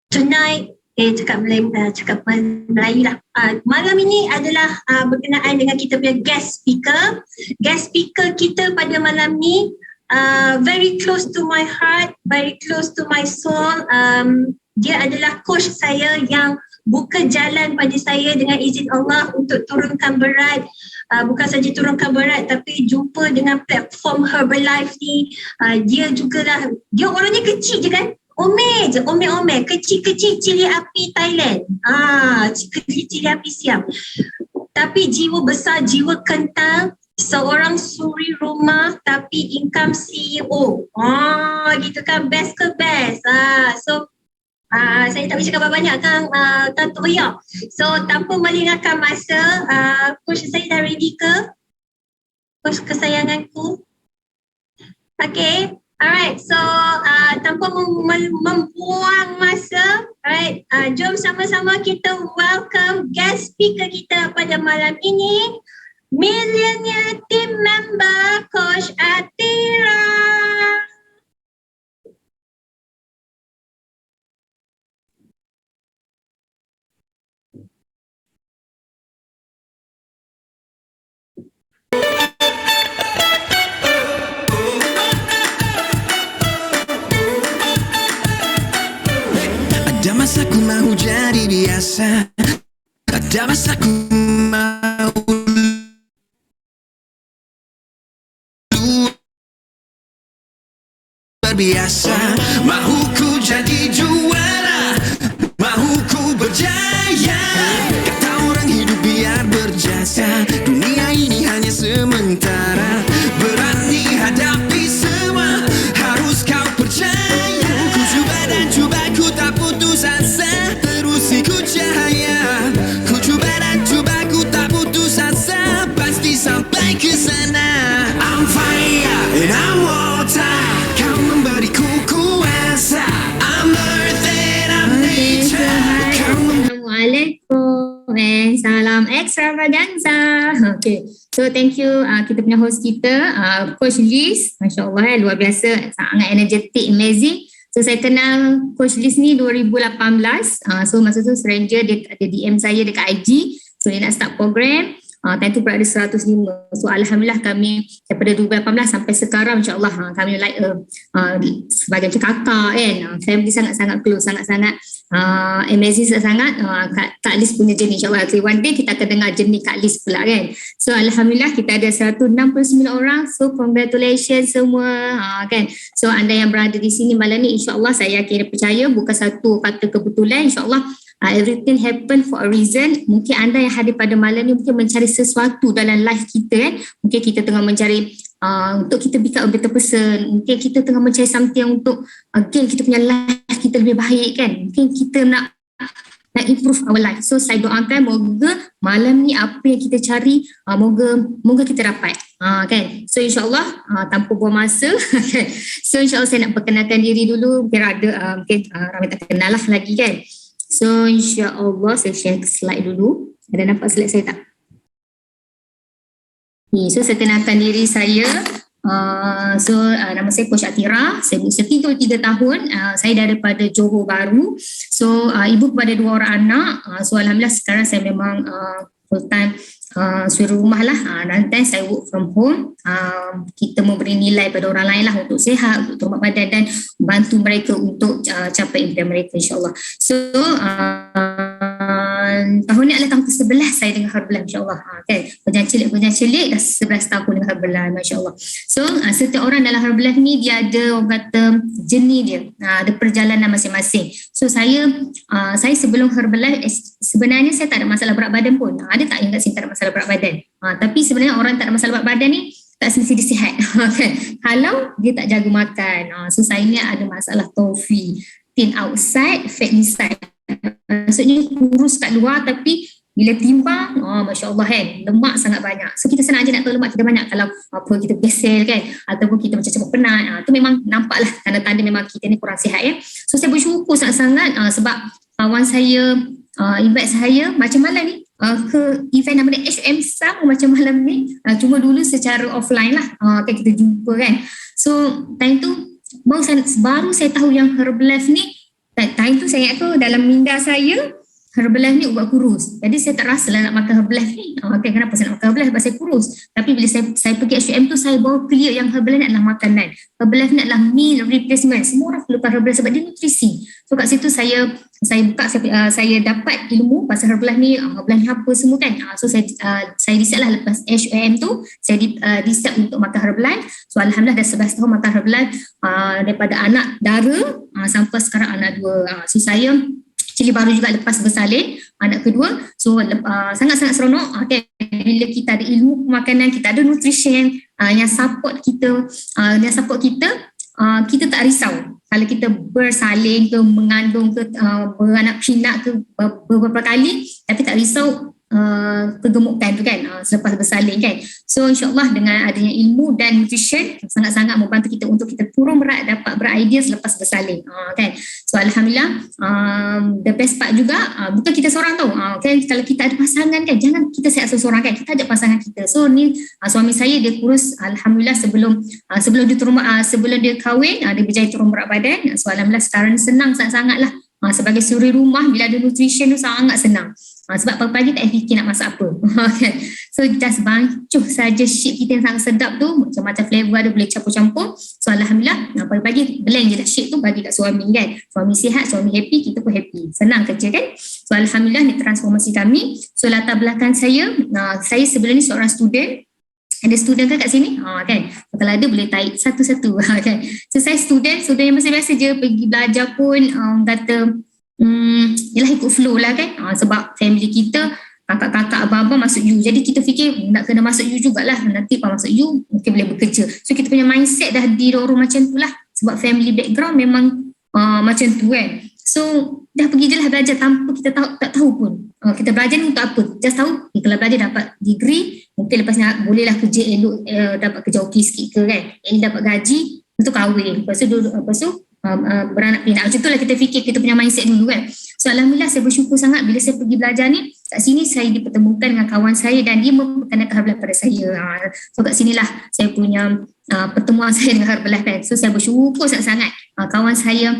Tonight cakap Melayu lah. Malam ini adalah berkenaan dengan kita punya guest speaker. Guest speaker kita pada malam ni very close to my heart, very close to my soul. Dia adalah coach saya yang buka jalan pada saya dengan izin Allah untuk turunkan berat. Bukan saja turunkan berat, tapi jumpa dengan platform Herbalife ni. Dia jugalah, dia orangnya kecil je kan, Ome, kecil-kecil cili api Thailand. Kecil cili api Siam. Tapi jiwa besar, jiwa kental, seorang suri rumah tapi income CEO. Gitu kan, best ke best. So saya tak boleh cakap banyak kan, Tanto Ria. So tanpa melengahkan masa, coach saya dah ready ke? Coach kesayanganku. Okay. Alright, so tanpa membuang masa, alright, jom sama-sama kita welcome guest speaker kita pada malam ini, Millionaire Team Member Coach Atira. Ada masa ku mau jadi biasa, ada masa ku mau luar biasa. Mahu ku jadi juara, mahu ku berjaya. Kata orang hidup biar berjasa, dunia ini hanya sementara. Berani hadapi semua, harus kau percaya. Ku cuba dan cuba, ku tak putus asa, terus ikut cahaya. Ku cuba dan cuba, ku tak putus asa, pasti sampai ke sana. I'm fire and I'm water, kau memberiku kuasa. I'm earth and I'm nature. Assalamualaikum and salam Extravaganza. Okay, so thank you kita punya host kita, Coach Liz. Masya Allah, luar biasa, sangat energetic, amazing. So saya kenal Coach Liz ni 2018. So masa tu stranger, dia ada DM saya dekat IG. So dia nak start program. Time tu berada 105. So alhamdulillah kami daripada 2018 sampai sekarang, insyaAllah kami like sebagai macam kakak kan. Family sangat-sangat close, sangat-sangat amazing sangat. Kak Liz punya jenis, insyaAllah one day kita akan dengar jenis Kak Liz pula kan. So alhamdulillah kita ada 169 orang. So congratulations semua kan. So anda yang berada di sini malam ni, insyaAllah saya yakin percaya bukan satu kata kebetulan. InsyaAllah everything happen for a reason. Mungkin anda yang hadir pada malam ni mungkin mencari sesuatu dalam life kita kan. Mungkin kita tengah mencari untuk kita become a better person. Mungkin kita tengah mencari something untuk again kita punya life kita lebih baik kan. Mungkin kita nak improve our life. So saya doakan moga malam ni apa yang kita cari, moga kita dapat. Kan. So insyaAllah tanpa buang masa kan. So insyaAllah saya nak perkenalkan diri dulu. Mungkin ada ramai tak kenal lah lagi kan. So insyaAllah saya share slide dulu. Ada nampak slide saya tak? Ni, so saya kenalkan diri saya. Nama saya Coach Atira. Saya berusia 33 tahun. Saya daripada Johor Bahru. So ibu kepada 2 orang anak. So alhamdulillah sekarang saya memang full time suri rumah lah. Nanti saya work from home. Kita memberi nilai pada orang lain lah untuk sihat, untuk tumbuh badan dan bantu mereka untuk capai impian mereka insyaAllah. So tahun ni adalah tahun ke-11 saya dengan Herbalife insyaAllah. Kan? Penjangan cilik dah 11 tahun dengan Herbalife masyaAllah. So setiap orang dalam Herbalife ni dia ada orang kata journey dia. Ada perjalanan masing-masing. So saya sebelum Herbalife sebenarnya saya tak ada masalah berat badan pun. Ada tak ingat saya tak ada masalah berat badan? Tapi sebenarnya orang tak ada masalah berat badan ni tak semesti dia sihat. Kalau dia tak jaga makan. So saya ni ada masalah tofi. Thin outside, fat inside. Maksudnya kurus kat luar tapi bila timbang, Masya Allah kan, lemak sangat banyak. So kita senang je nak tahu lemak kita banyak kalau kita besel kan, ataupun kita macam penat. Tu memang nampak lah tanda-tanda memang kita ni kurang sihat ya. So saya bersyukur sangat-sangat sebab kawan saya invite saya macam malam ni ke event nama dia HM sama macam malam ni. Cuma dulu secara offline lah kan kita jumpa kan. So time tu baru saya tahu yang Herbalife ni. Time tu saya ingat tu dalam minda saya Herbalife ni ubat kurus. Jadi saya tak rasa lah nak makan Herbalife ni. Kenapa saya nak makan Herbalife? Sebab saya kurus. Tapi bila saya pergi HUM tu saya baru clear yang Herbalife ni adalah makanan. Herbalife ni adalah meal replacement. Semua orang perlukan Herbalife sebab dia nutrisi. So kat situ saya buka, saya dapat ilmu pasal Herbalife ni apa semua kan. So saya decide lah lepas HUM tu saya decide untuk makan Herbalife. So alhamdulillah dah 11 tahun makan Herbalife daripada anak dara sampai sekarang anak 2. So saya actually baru juga lepas bersalin anak kedua. So sangat-sangat seronok bila kita ada ilmu pemakanan, kita ada nutrition yang support kita, kita tak risau kalau kita bersalin ke mengandung ke beranak pinak ke beberapa kali, tapi tak risau kegemukan tu kan selepas bersalin kan. So insyaAllah dengan adanya ilmu dan nutrition sangat-sangat membantu kita untuk kita turun berat, dapat beridea selepas bersalin kan. So alhamdulillah the best part juga bukan kita seorang tau kan. Kalau kita ada pasangan kan, jangan kita sihat seorang kan, kita ajak pasangan kita. So ni suami saya dia kurus alhamdulillah sebelum dia turun sebelum dia kahwin dia berjaya turun berat badan. So alhamdulillah sekarang senang sangat-sangat lah. Sebagai suri rumah bila ada nutrition tu sangat senang. Sebab pagi-pagi tak fikir nak masak apa. So just bancuh saja shake kita yang sangat sedap tu, macam-macam flavor ada, boleh campur-campur. So alhamdulillah pagi-pagi blend je dah shake tu bagi kat suami kan. Suami sihat, suami happy, kita pun happy. Senang kerja kan. So alhamdulillah ni transformasi kami. So latar belakang saya sebelum ni seorang student. Ada student kan kat sini? Kan? Kalau ada boleh tarik satu-satu kan. So saya student yang biasa-biasa je, pergi belajar pun yalah ikut flow lah kan. Sebab family kita kakak-kakak abang-abang masuk U. Jadi kita fikir nak kena masuk U jugalah. Nanti pas masuk U mungkin boleh bekerja. So kita punya mindset dah didorong macam tu lah. Sebab family background memang macam tu kan. So dah pergi je lah belajar tanpa kita tak tahu pun. Kita belajar ni untuk apa? Just tahu kalau belajar dapat degree, mungkin lepas ni bolehlah kerja elok, dapat kerja okey sikit ke kan. Ini dapat gaji, lepas tu kahwin. Lepas tu beranak pinak. Macam tu lah kita fikir, kita punya mindset dulu kan. So alhamdulillah saya bersyukur sangat bila saya pergi belajar ni, kat sini saya dipertemukan dengan kawan saya dan dia memperkenalkan Herbalife pada saya. So kat sinilah saya punya pertemuan saya dengan Herbalife kan. So saya bersyukur sangat-sangat kawan saya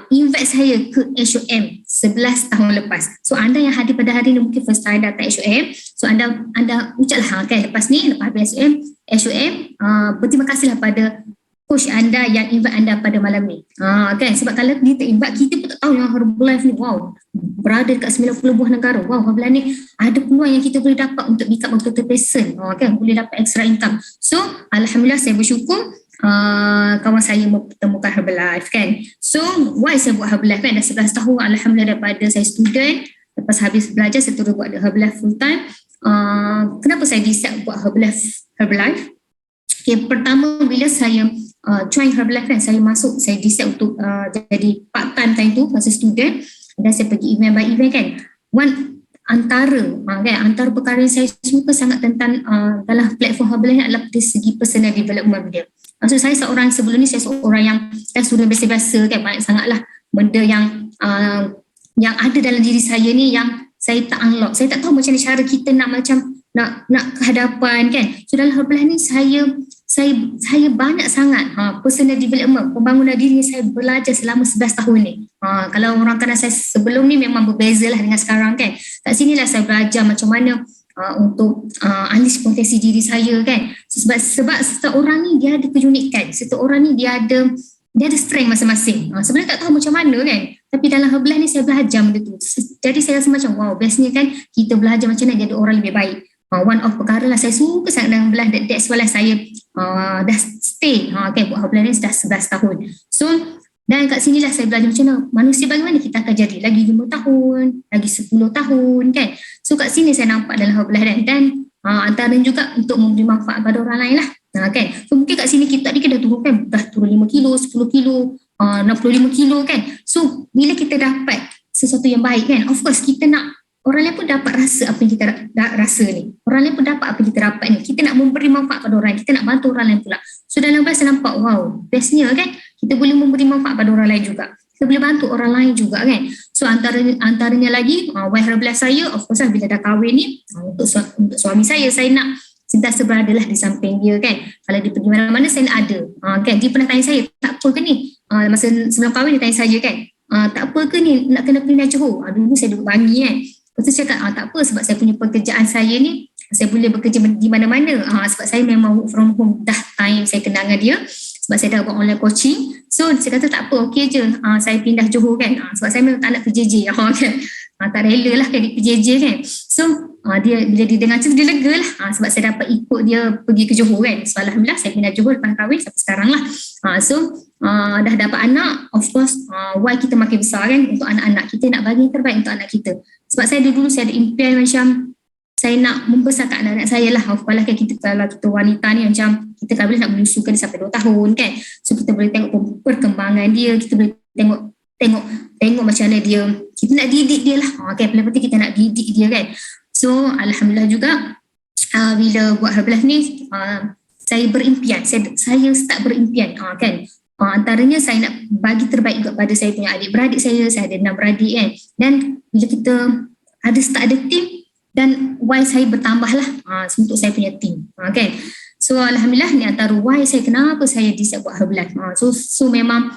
invite saya ke HUM 11 tahun lepas. So anda yang hadir pada hari ni mungkin first time datang HUM. So anda ucaplah kan lepas habis HUM berterima kasihlah pada coach anda yang invite anda pada malam ni. Kan sebab kalau dia tak invite kita pun tak tahu yang Herbalife ni berada dekat 90 buah negara. Herbalife ni ada peluang yang kita boleh dapat untuk become a total person. Kan boleh dapat extra income. So alhamdulillah saya bersyukur kawan saya mempertemukan Herbalife kan. So why saya buat Herbalife kan, dah 11 tahun alhamdulillah daripada saya student, lepas habis belajar saya terus buat Herbalife full time. Kenapa saya decide buat Herbalife? Okay, pertama bila saya join Herbalife kan, saya decide untuk jadi part time time tu masa student, dan saya pergi event by event kan. Antara perkara yang saya suka sangat tentang dalam platform Herbalife Herbalife ni adalah dari segi personal development dia. Maksud saya sebelum ni saya seorang yang sudah biasa-biasa kan, banyak sangatlah benda yang ada dalam diri saya ni yang saya tak unlock. Saya tak tahu macam mana cara kita nak ke hadapan kan. So dalam Herbalife ni saya banyak sangat personal development, pembangunan diri saya belajar selama 11 tahun ni. Kalau orang kenal saya sebelum ni memang berbeza lah dengan sekarang kan. Kat sinilah saya belajar macam mana untuk unleash potensi diri saya kan. Sebab setiap orang ni dia ada keunikan, setiap orang ni dia ada strength masing-masing. Sebenarnya tak tahu macam mana kan. Tapi dalam Herbalife ni saya belajar benda tu. Jadi saya rasa macam wow, bestnya kan kita belajar macam mana jadi orang lebih baik. One of perkara lah saya suka sangat dalam Herbalife. That's why lah saya dah stay kan, buat Herbalife ni dah 11 tahun. So dan kat sinilah saya belajar macam mana manusia bagaimana kita akan jadi lagi 5 tahun, lagi 10 tahun kan. So kat sini saya nampak dalam Herbalife dan antara juga untuk memberi manfaat pada orang lain lah kan. So mungkin kat sini kita dah turun kan, dah turun 5 kilo, 10 kilo, 65 kilo kan. So bila kita dapat sesuatu yang baik kan, of course kita nak orang lain pun dapat rasa apa yang kita rasa ni. Orang lain pun dapat apa yang kita dapat ni. Kita nak memberi manfaat pada orang, kita nak bantu orang lain pula. So dalam Herbalife saya nampak wow, bestnya kan kita boleh memberi manfaat pada orang lain juga. Kita boleh bantu orang lain juga kan. So antaranya lagi why Herbalife saya, of course lah bila dah kahwin ni, untuk suami saya nak sentiasa berada lah di samping dia kan. Kalau dia pergi mana-mana saya nak ada kan. Dia pernah tanya saya, tak apa ke ni masa sebelum kahwin dia tanya saya kan, tak apa ke ni nak kena pindah Johor. Dulu saya duduk Bangi kan. Lepas tu saya cakap tak apa sebab saya punya pekerjaan saya ni saya boleh bekerja di mana-mana. Sebab saya memang work from home dah time saya kenal dengan dia. Sebab saya dah buat online coaching. So saya kata tak apa, okey je saya pindah Johor kan. Sebab saya memang tak nak PJJ kan. Tak rela lah kan di PJJ kan. So dia bila dia dengar macam tu dia lega lah. Sebab saya dapat ikut dia pergi ke Johor kan. So alhamdulillah saya pindah Johor lepas kahwin sampai sekarang lah. So dah dapat anak, of course why kita makin besar kan, untuk anak-anak kita nak bagi yang terbaik untuk anak kita. Sebab saya dulu saya ada impian macam saya nak membesarkan anak-anak saya lah. Kalau kita wanita ni macam kita kan boleh nak menyusukan dia sampai 2 tahun kan. So kita boleh tengok perkembangan dia, kita boleh tengok macam mana dia, kita nak didik dia lah kan. Paling penting kita nak didik dia kan. So alhamdulillah juga bila buat Herbalife ni saya berimpian, saya start berimpian kan. Antaranya saya nak bagi terbaik kepada saya punya adik-beradik saya ada 6 beradik kan. Dan bila kita start ada team, dan why saya bertambah lah untuk saya punya team kan. So alhamdulillah ni antara why saya kenapa saya decide buat Herbalife. So memang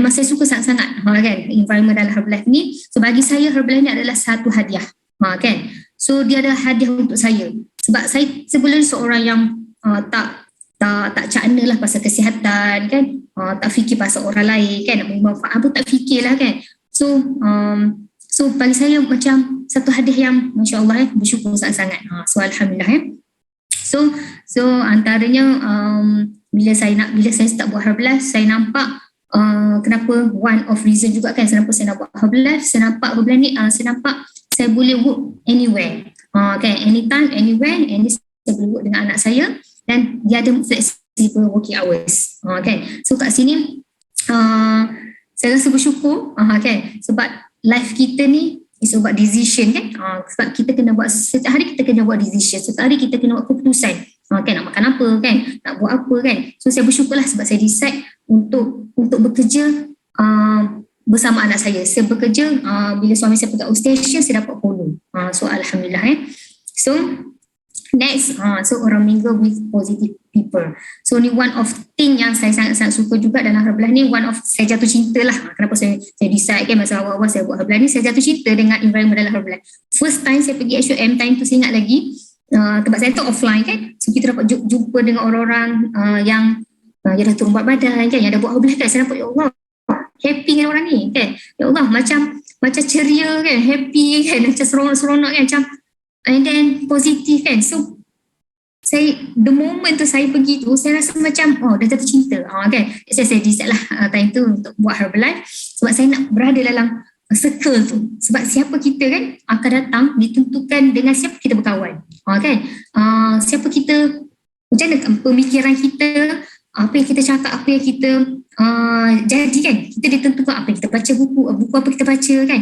saya suka sangat-sangat kan environment dalam Herbalife ni. So bagi saya Herbalife ni adalah satu hadiah kan. So dia ada hadiah untuk saya. Sebab saya sebelum seorang yang tak cakna lah pasal kesihatan kan, tak fikir pasal orang lain kan, nak beri manfaat pun tak fikirlah kan. So bagi saya macam satu hadiah yang masya-Allah bersyukur sangat-sangat. So alhamdulillah So antaranya bila saya start buat Herbalife, saya nampak kenapa one of reason juga kan kenapa saya nak buat Herbalife. Saya nampak Herbalife ni saya nampak saya boleh work anywhere kan, anytime, anywhere, and saya boleh work dengan anak saya dan dia ada flexible working hours kan. So kat sini saya rasa bersyukur kan, sebab life kita ni is about decision kan. Sebab kita kena buat setiap hari, kita kena buat decision, setiap hari kita kena buat keputusan kan, nak makan apa kan, nak buat apa kan. So saya bersyukurlah sebab saya decide untuk bekerja bersama anak saya. Saya bekerja bila suami saya pergi outstation, saya dapat follow. So alhamdulillah So next, so orang mingle with positive people. So ni one of thing yang saya sangat-sangat suka juga dalam Herbalife ni. One of saya jatuh cinta lah. Kenapa saya decide kan masa awal-awal saya buat Herbalife ni, saya jatuh cinta dengan environment dalam Herbalife. First time saya pergi HUM, time tu saya ingat lagi, tempat saya tu offline kan. So kita dapat jumpa dengan orang-orang yang dah turun berat badan kan, yang dah buat Herbalife kan. Saya nampak ya Allah, happy dengan orang ni kan. Ya Allah, macam ceria kan, happy kan, macam seronok kan, macam and then positif kan. So the moment tu saya pergi tu, saya rasa macam dah jatuh cinta kan. Saya decide lah time tu untuk buat Herbalife sebab saya nak berada dalam circle tu. Sebab siapa kita kan akan datang ditentukan dengan siapa kita berkawan kan. Siapa kita, macam mana pemikiran kita apa yang kita cakap, apa yang kita jadi kan, kita ditentukan apa yang kita baca, buku apa kita baca kan,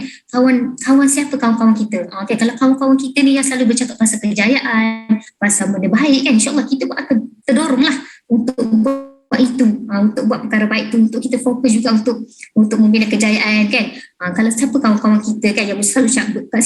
kawan siapa kawan-kawan kita. Okay, kalau kawan-kawan kita ni yang selalu bercakap pasal kejayaan, pasal benda baik kan, insyaAllah kita pun akan terdorong lah untuk buat itu, untuk buat perkara baik tu, untuk kita fokus juga untuk membina kejayaan kan. Kalau siapa kawan-kawan kita kan yang selalu cakap kat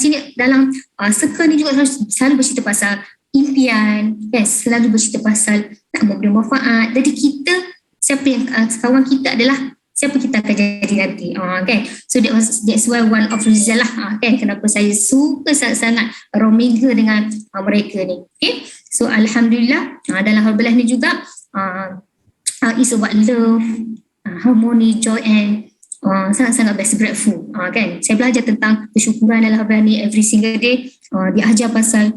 sini dalam circle ni juga selalu bercerita pasal impian kan, selalu bercerita pasal nak memberi manfaat. Jadi kita, siapa yang kawan kita adalah siapa kita akan jadi nanti kan. So that's why one of reason lah kan kenapa saya suka sangat roaming dengan mereka ni. Okay, so alhamdulillah dalam Herbalah ni juga is about love, harmony, joy and sangat-sangat best grateful kan. Saya belajar tentang kesyukuran dalam Herbalah ni every single day. Diajar pasal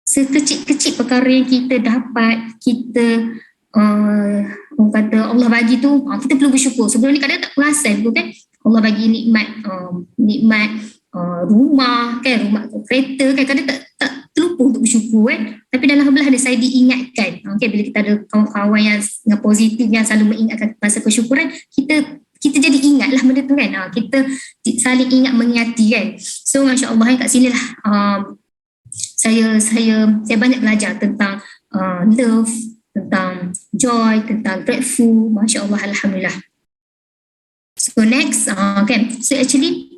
sekecil-kecil perkara yang kita dapat, kita orang kata Allah bagi tu, kita perlu bersyukur. Sebelum ni kadang tak perasan tu kan, Allah bagi nikmat rumah kan, rumah kereta kan, kadang tak terlupa untuk bersyukur kan. Tapi dalam Herbalah saya diingatkan okay, bila kita ada kawan-kawan yang positif yang selalu mengingatkan pasal kesyukuran, kita jadi ingat lah benda tu kan. Kita saling ingat mengingati kan. So Masya Allah kat sini lah saya banyak belajar tentang love, tentang joy, tentang grateful. Masya Allah, alhamdulillah. So next kan, so actually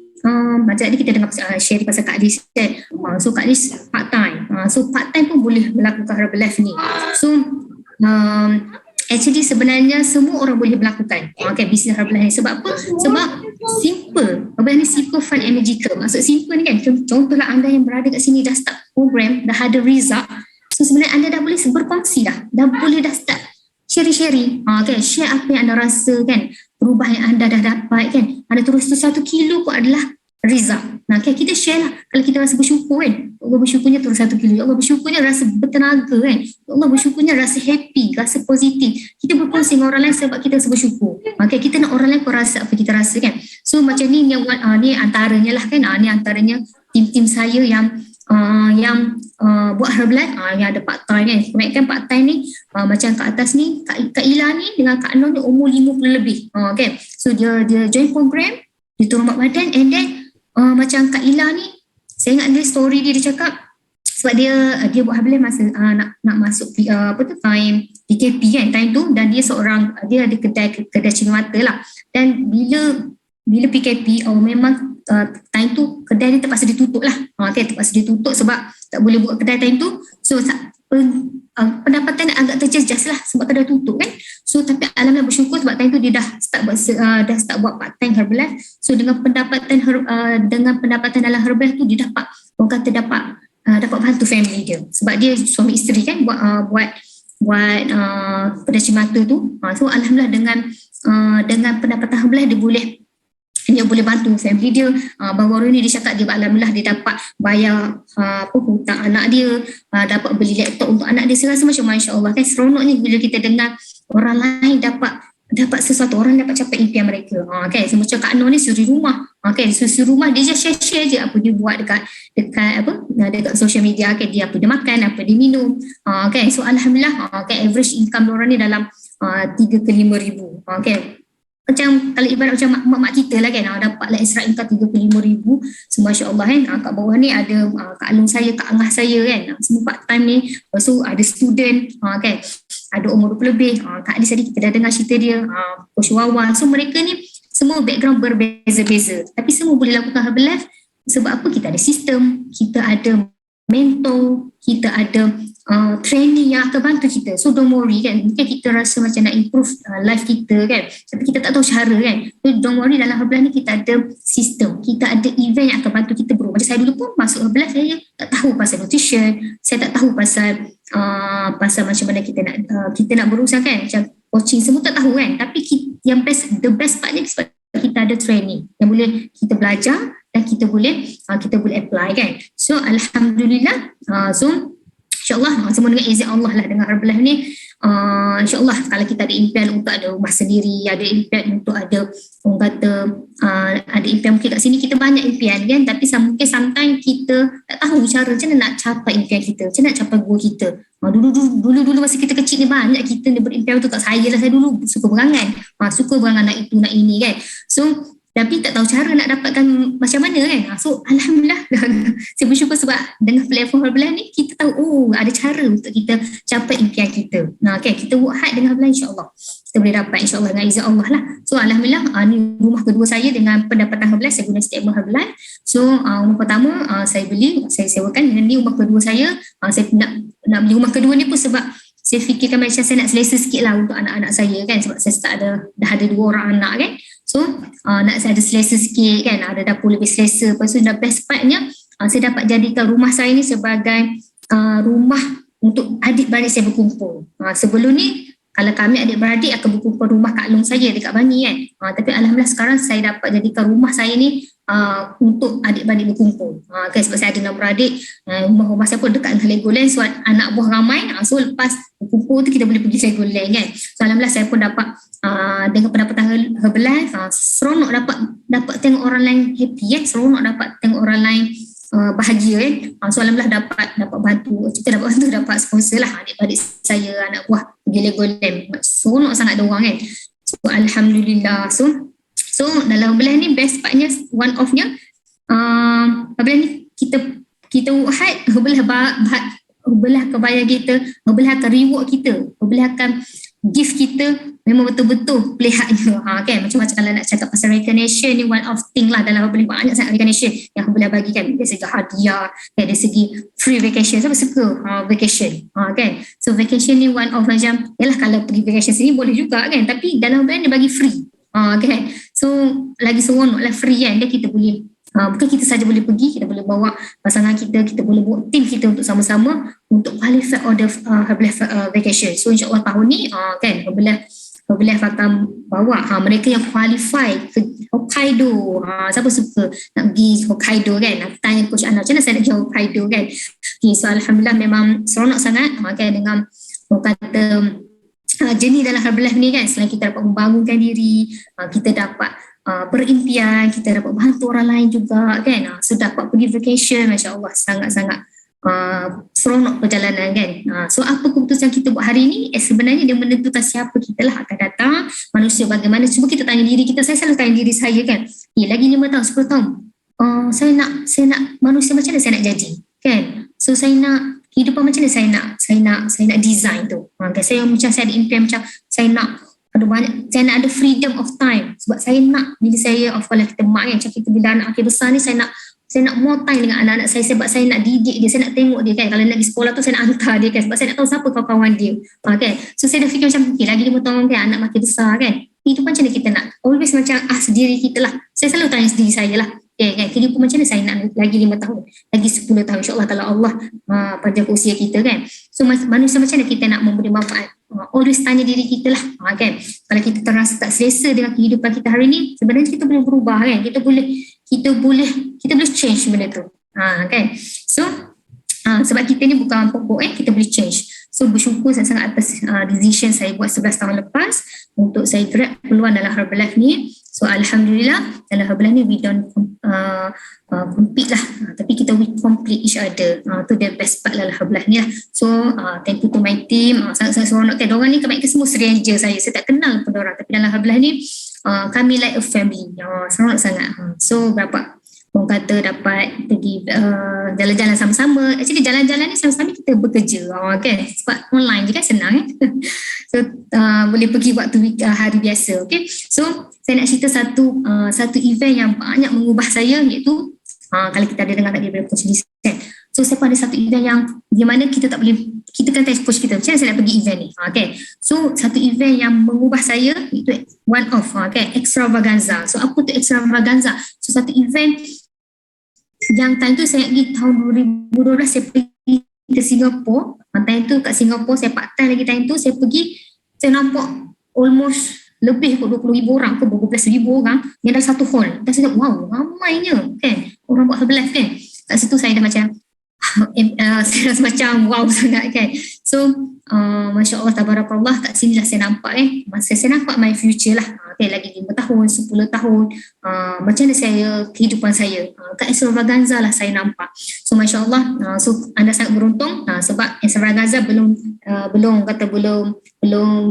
macam tadi kita dengar share pasal Kak Lis kan. So Kak Lis part time, so part time pun boleh melakukan Herbalah ni. So actually sebenarnya semua orang boleh melakukan bisnes Herbalah ni. Sebab apa? Sebab simple. Herbalah ni simple, fun and magical. Maksud simple ni kan, contohlah anda yang berada kat sini dah start program, dah ada result. So sebenarnya anda dah boleh berkongsi dah boleh start sharing kan, share apa yang anda rasa kan, perubahan yang anda dah dapat kan. Anda terus tu 1 kilo pun adalah result. Nah kan, kita share lah. Kalau kita rasa bersyukur kan, Allah bersyukurnya terus 1 kilo, Allah bersyukurnya rasa bertenaga kan, Allah bersyukurnya rasa happy, rasa positif. Kita berkongsi dengan orang lain sebab kita rasa bersyukur. Kita nak orang lain pun rasa apa kita rasa kan. So macam ni ni antaranya lah kan, ni antaranya tim saya yang buat Herbalah yang ada part time kan. Kebanyakan part time ni macam kat atas ni Kak Ila ni dengan Kak Anon ni umur 50 lebih kan. So dia join program, dia turun berat badan, and then macam Kak Ila ni, saya ingat dia story dia cakap sebab dia buat Herbalah masa nak masuk time PKP kan, time tu, dan dia ada kedai cina mata lah. Dan bila PKP memang time tu kedai dia terpaksa ditutup lah. Terpaksa ditutup sebab tak boleh buat kedai time tu. So pendapatan agak terjejas lah sebab kedai tutup kan. So tapi alhamdulillah bersyukur sebab time tu dia dah start buat part time Herbalah. So dengan pendapatan dalam Herbalah tu dia dapat bantu family dia. Sebab dia suami isteri kan buat kedai cina mata tu. So alhamdulillah dengan pendapatan Herbalah dia boleh bantu family dia. Baru-baru ni dia cakap dia alhamdulillah dia dapat bayar hutang anak dia, dapat beli laptop untuk anak dia. Saya rasa macam Masya Allah kan, seronoknya bila kita dengar orang lain dapat sesuatu, orang dapat capai impian mereka kan. So macam Kak Nur ni suri rumah suri rumah, dia just share je apa dia buat dekat social media kan, dia apa dia makan, apa dia minum kan. So alhamdulillah kan, average income orang ni dalam 3 ke 5 ribu kan. Macam kalau ibarat macam mak kita lah kan, dapatlah extra income 35,000. So Masya Allah kan. Kat bawah ni ada Kak Alung saya, Kak Angah saya kan, semua part time ni. So ada student kan, ada umur 20 lebih. Kak Adi tadi kita dah dengar cerita dia, Coach Wawan. So mereka ni semua background berbeza-beza, tapi semua boleh lakukan Herbalah. Sebab apa? Kita ada sistem, kita ada mentor, kita ada training yang akan bantu kita. So don't worry kan, mungkin kita rasa macam nak improve life kita kan, tapi kita tak tahu cara kan. So don't worry, dalam Herbalah ni kita ada sistem, kita ada event yang akan bantu kita grow. Macam saya dulu pun masuk Herbalah, saya tak tahu pasal nutrition, saya tak tahu pasal macam mana kita nak berusaha kan, macam coaching semua tak tahu kan. Tapi the best part ni sebab kita ada training yang boleh kita belajar dan kita boleh apply kan. So alhamdulillah, so InsyaAllah semua dengan izin Allah lah dengan Herbalife ni. InsyaAllah kalau kita ada impian untuk ada rumah sendiri, ada impian untuk ada orang kata ada impian mungkin kat sini, kita banyak impian kan, tapi mungkin sometimes kita tak tahu cara macam mana nak capai impian kita, macam mana nak capai goal kita. Dulu masa kita kecil ni banyak kita ni berimpian untuk tak saya dulu suka berangan, suka berangan nak itu nak ini kan. So tapi tak tahu cara nak dapatkan macam mana kan. So Alhamdulillah saya bersyukur sebab dengan platform Herbalife ni kita tahu ada cara untuk kita capai impian kita. Okay, kita work hard dengan Herbalife, insyaAllah kita boleh dapat, insyaAllah dengan izin Allah lah. So Alhamdulillah ni rumah kedua saya dengan pendapatan Herbalife, saya guna statement Herbalife. So rumah pertama saya beli, saya sewakan, dan ni rumah kedua saya. Saya nak beli rumah kedua ni pun sebab saya fikirkan macam saya nak selesa sikit lah untuk anak-anak saya kan, sebab saya dah ada 2 orang anak kan. So nak saya ada selesa sikit kan, ada dapur lebih selesa. Lepas tu dah best partnya saya dapat jadikan rumah saya ni sebagai rumah untuk adik-beradik saya berkumpul. Sebelum ni kalau kami adik-beradik akan berkumpul rumah Kak Long saja dekat Bangi kan. Tapi Alhamdulillah sekarang saya dapat jadikan rumah saya ni untuk adik-beradik berkumpul. Kan, sebab saya ada 6 beradik, rumah-rumah saya pun dekat dengan Legoland, so anak buah ramai. So lepas berkumpul tu kita boleh pergi Legoland kan. So Alhamdulillah saya pun dapat dengan pendapatan Herbalife, seronok dapat tengok orang lain happy kan, seronok dapat tengok orang lain bahagia kan. So Alhamdulillah dapat bantu, kita dapat sponsor lah adik-adik saya, anak buah pergi Legoland, seronok sangat ada orang kan. So Alhamdulillah. So dalam Herbalife ni best partnya, one of-nya Herbalife ni kita work hard, Herbalife akan bayar kita, Herbalife akan reward kita, Herbalife akan gift kita memang betul-betul play hardnya kan. Macam-macam kalau nak cakap pasal recognition ni, one of thing lah dalam Herbalife, banyak sangat recognition yang Herbalife bagi kan, dari segi hadiah kan, dari segi free vacation. Siapa suka vacation kan. So vacation ni one of macam, yalah kalau pergi vacation sini boleh juga kan, tapi dalam Herbalife dia bagi free kan. So lagi seronok lah, free kan. Dia kita boleh bukan kita saja boleh pergi, kita boleh bawa pasangan kita boleh bawa tim kita untuk sama-sama untuk qualify order Herbalife vacation. So insyaAllah tahun ni kan Herbalife akan bawa mereka yang qualify ke Hokkaido. Siapa suka nak pergi Hokkaido kan, nak tanya Coach Ana macam mana saya nak pergi Hokkaido kan. Okay, so Alhamdulillah memang seronok sangat kan dengan kata jenis dalam Herbalife ni kan. Selain kita dapat membangunkan diri, kita dapat berimpian, kita dapat bantu orang lain juga kan. So dapat pergi vacation, Masya Allah, sangat-sangat seronok perjalanan kan. So apa keputusan kita buat hari ni sebenarnya dia menentukan siapa kita lah akan datang, manusia bagaimana. Cuba kita tanya diri kita, saya selalu tanya diri saya kan, lagi 5 tahun, 10 tahun saya nak manusia macam mana saya nak jadi kan. So saya nak kehidupan macam mana saya nak design tu kan. Saya ada impian macam saya nak ada freedom of time, sebab saya nak bila saya kita mak kan, macam kita bila anak akhir besar ni, saya nak more time dengan anak-anak saya, sebab saya nak didik dia, saya nak tengok dia kan. Kalau nak pergi sekolah tu saya nak hantar dia kan, sebab saya nak tahu siapa kawan-kawan dia kan. So saya dah fikir macam lagi 5 tahun kan, anak makin besar kan, hidup macam mana kita nak always macam sendiri kita lah. Saya selalu tanya diri saya lah kan, hidup macam mana saya nak lagi 5 tahun, lagi 10 tahun, insyaAllah kalau Allah panjang usia kita kan. So manusia macam mana kita nak memberi manfaat, always tanya diri kita lah kan. Kalau kita terasa tak selesa dengan kehidupan kita hari ni, sebenarnya kita boleh berubah kan, kita boleh change benda tu kan. So sebab kita ni bukan pokok kita boleh change. So bersyukur sangat atas decision saya buat 11 tahun lepas untuk saya grab peluang dalam Herbalife ni. So Alhamdulillah dalam Herbalife ni we don't compete lah, tapi kita we complete each other. Tu the best part dalam Herbalife ni lah. So thank you to my team, sangat-sangat seronok kan. Diorang ni kebanyakan semua stranger saya tak kenal pun diorang, tapi dalam Herbalife ni kami like a family. Seronok sangat. So berapa orang kata dapat pergi jalan-jalan sama-sama. Actually jalan-jalan ni sama-sama kita bekerja kan, sebab online je kan, senang kan. So boleh pergi waktu hari biasa. Okay, so saya nak cerita satu event yang banyak mengubah saya, iaitu kalau kita ada dengar kat dia Coach Lee kan. So saya pun ada satu event yang di mana kita tak boleh, kita kan tanya coach kita macam mana saya nak pergi event ni okay. So satu event yang mengubah saya itu one of okay, extravaganza. So apa tu extravaganza? So satu event yang time tu saya pergi tahun 2012, saya pergi ke Singapura. Time tu kat Singapura saya part time lagi, time tu saya pergi, saya nampak almost lebih kot 20,000 orang ke 12,000 orang yang dalam satu hall. Dan saya cakap wow ramainya kan orang buat Herbalife kan. Kat situ saya dah macam saya rasa macam wow sangat kan. So Masya Allah, tabarakallah, kat sini lah saya nampak masa saya nampak my future lah. Lagi 5 tahun, 10 tahun, macam mana kehidupan saya. Kat Extravaganza lah saya nampak. So Masya Allah, so anda sangat beruntung sebab Extravaganza belum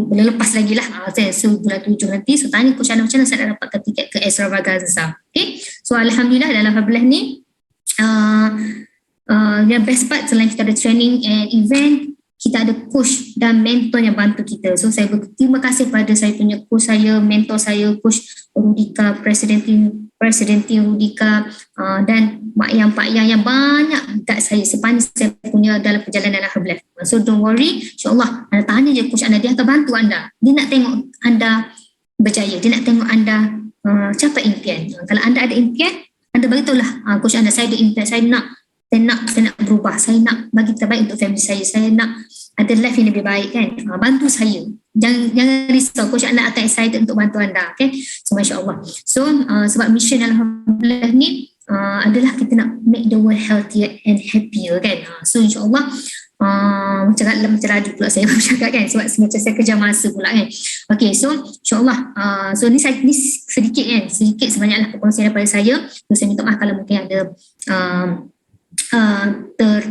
lepas lagi lah. So bulan 7 nanti, so tanya Coach Ana macam mana saya nak dapatkan tiket ke Extravaganza. Okay, so Alhamdulillah dalam Alhamdulillah ni yang best part selain kita ada training and event, kita ada coach dan mentor yang bantu kita. So saya berterima kasih pada saya punya coach saya, mentor saya, Coach Rudika, Presidenti Rudika, dan Mak Yang yang banyak kat saya sepanjang saya punya dalam perjalanan Alhamdulillah. So don't worry, insyaAllah anda tanya je coach anda, dia akan bantu anda. Dia nak tengok anda berjaya, dia nak tengok anda capai impian. Kalau anda ada impian, anda beritahulah coach anda, saya ada impian, saya nak berubah, saya nak bagi terbaik untuk family saya nak ada life yang lebih baik kan. Bantu saya, jangan risau, coach anda akan excited untuk bantu anda. Okay, so Masya Allah. So sebab mission Alhamdulillah ni adalah kita nak make the world healthier and happier kan. So insyaAllah macam radio pula saya bercakap kan, sebab macam saya kerja masa pula kan. Okay, so insyaAllah so ni sedikit sebanyaklah perkongsian daripada saya. So saya minta maaf kalau mungkin ada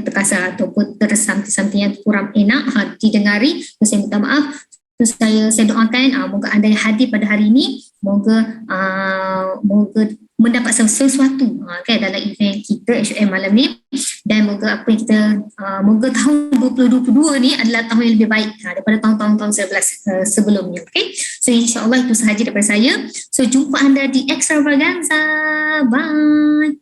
terkasar ataupun something yang kurang enak didengari. So saya minta maaf. So saya doakan moga anda yang hadir pada hari ini, moga mendapat sesuatu kan dalam event kita HUM malam ni, dan moga apa yang kita moga tahun 2022 ni adalah tahun yang lebih baik daripada tahun-tahun sebelumnya. Okay, so insyaAllah itu sahaja daripada saya. So jumpa anda di Extravaganza. Bye.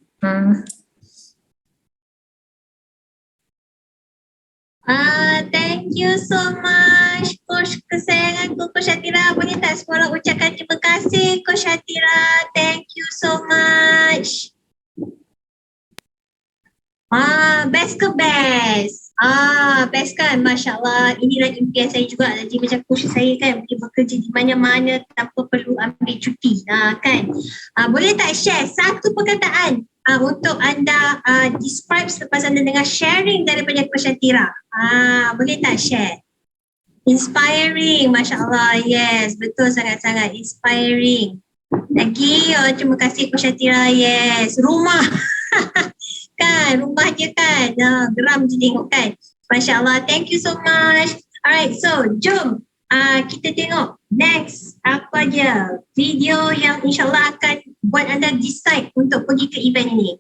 Thank you so much Coach kesayanganku, Coach Shatira. Boleh tak semua orang ucapkan terima kasih Coach Shatira? Thank you so much. Best ke best? Best kan? Masya Allah, inilah impian saya juga. Jadi macam coach saya kan, boleh bekerja di mana-mana tanpa perlu ambil cuti kan. Boleh tak share satu perkataan untuk anda describe selepas anda dengar sharing daripada Coach Shatira? Boleh tak share? Inspiring, Masya Allah. Yes, betul, sangat-sangat inspiring. Lagi, terima kasih Coach Shatira. Yes, rumah kan, rumah dia kan, geram je tengok kan. Masya Allah, thank you so much. Alright, so jom kita tengok next apa je video yang insyaAllah akan buat anda decide untuk pergi ke event ini.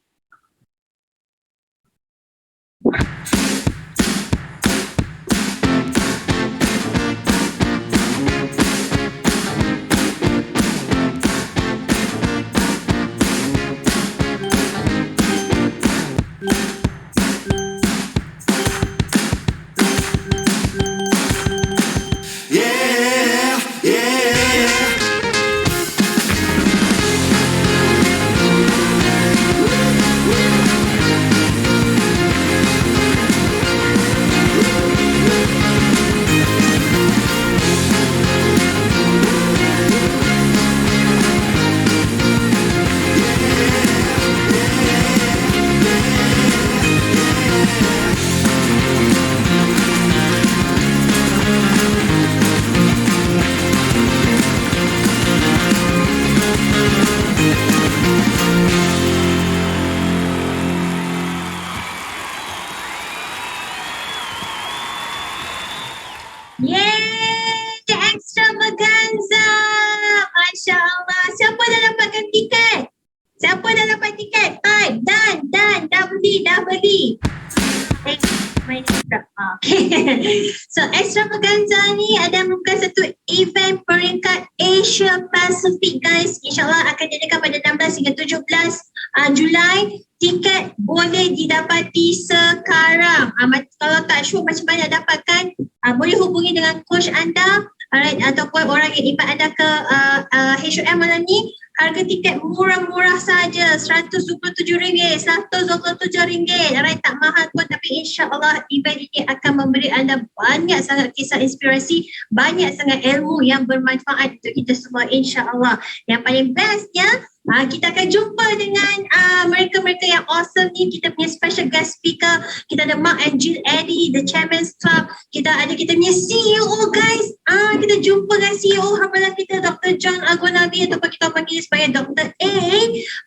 Extravaganza. Masya Allah. Siapa dah dapatkan tiket? Siapa dah dapat tiket? Type. Dah beli. Okay. So Extravaganza ni ada merupakan satu event peringkat Asia Pacific guys. InsyaAllah akan diadakan pada 16 hingga 17 Julai. Tiket boleh didapati sekarang. Kalau tak sure macam mana dapatkan, boleh hubungi dengan coach anda, alright, ataupun orang yang invite anda ke HUM malam ni. Harga tiket murah-murah saja, RM127, RM127. Alright, tak mahal pun, tapi insya-Allah event ini akan memberi anda banyak sangat kisah inspirasi, banyak sangat ilmu yang bermanfaat untuk kita semua insya-Allah. Yang paling bestnya, kita akan jumpa dengan mereka-mereka yang awesome ni. Kita punya special guest speaker. Kita ada Mark and Jill Eddy, the Chairman's Club. Kita ada kita punya CEO guys. Kita jumpa dengan CEO hamalan kita, Dr. John Agonabi, ataupun kita panggil sebagai Dr. A.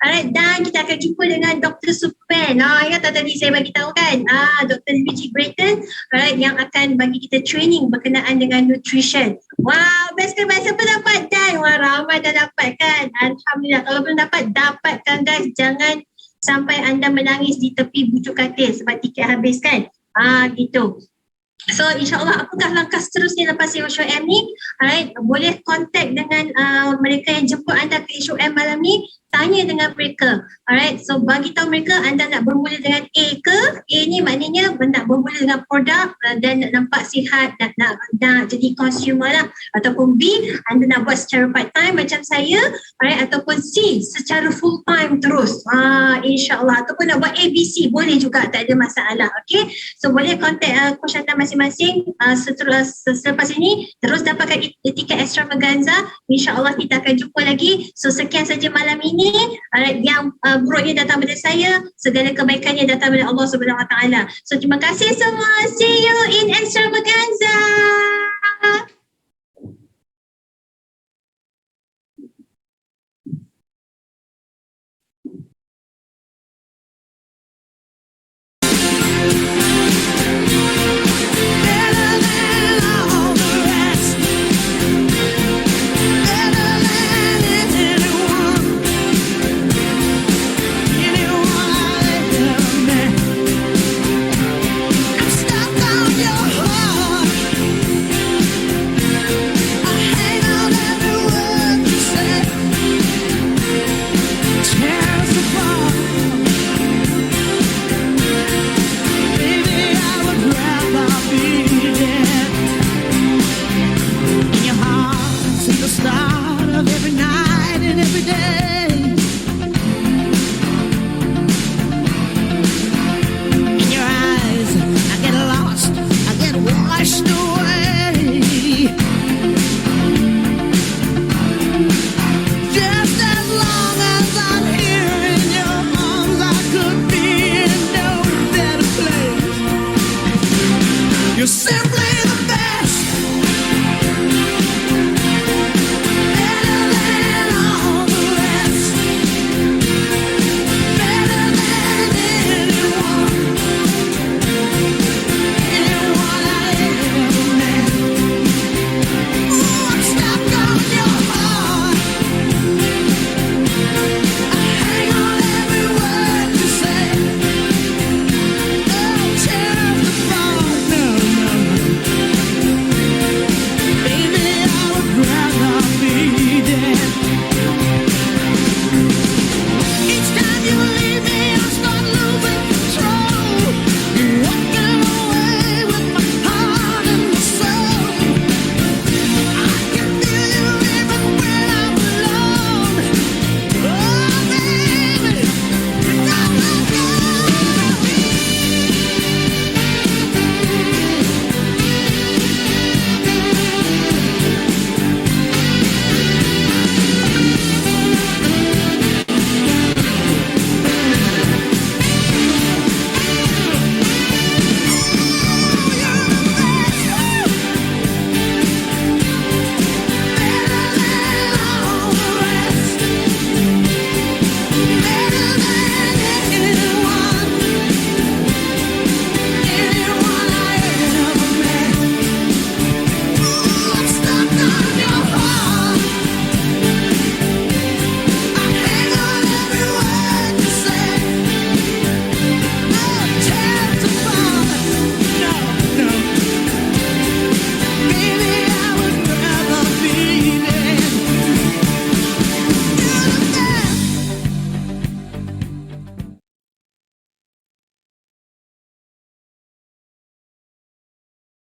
Alright, dan kita akan jumpa dengan Dr. Superman. Ingat tak tadi saya bagi tahu kan? Dr. Luigi Brayton, alright, yang akan bagi kita training berkenaan dengan nutrition. Wow, best kan? Siapa dapat dan? Wah, ramai dah dapat kan? Alhamdulillah. Kalau belum dapat, dapatkan guys. Jangan sampai anda menangis di tepi bucuk katil sebab tiket habis kan? Gitu. So insyaAllah, apakah langkah seterusnya lepas HOM ni? Alright, boleh contact dengan mereka yang jemput anda ke HOM malam ni. Tanya dengan mereka. Alright, so bagi tahu mereka anda nak bermula dengan A ke? A ni maknanya nak bermula dengan produk dan nak nampak sihat, nak jadi consumer lah. Ataupun B, anda nak buat secara part time macam saya. Alright, ataupun C, secara full time terus. InsyaAllah. Ataupun nak buat ABC, boleh juga, tak ada masalah. Okay, so boleh contact coach anda masing-masing selepas ini. Terus dapatkan tiket extravaganza. InsyaAllah kita akan jumpa lagi. So sekian saja malam ini. Yang buruknya datang daripada saya, segala kebaikannya datang daripada Allah Subhanahu Wa Taala. So terima kasih semua. See you in extravaganza. Washed away.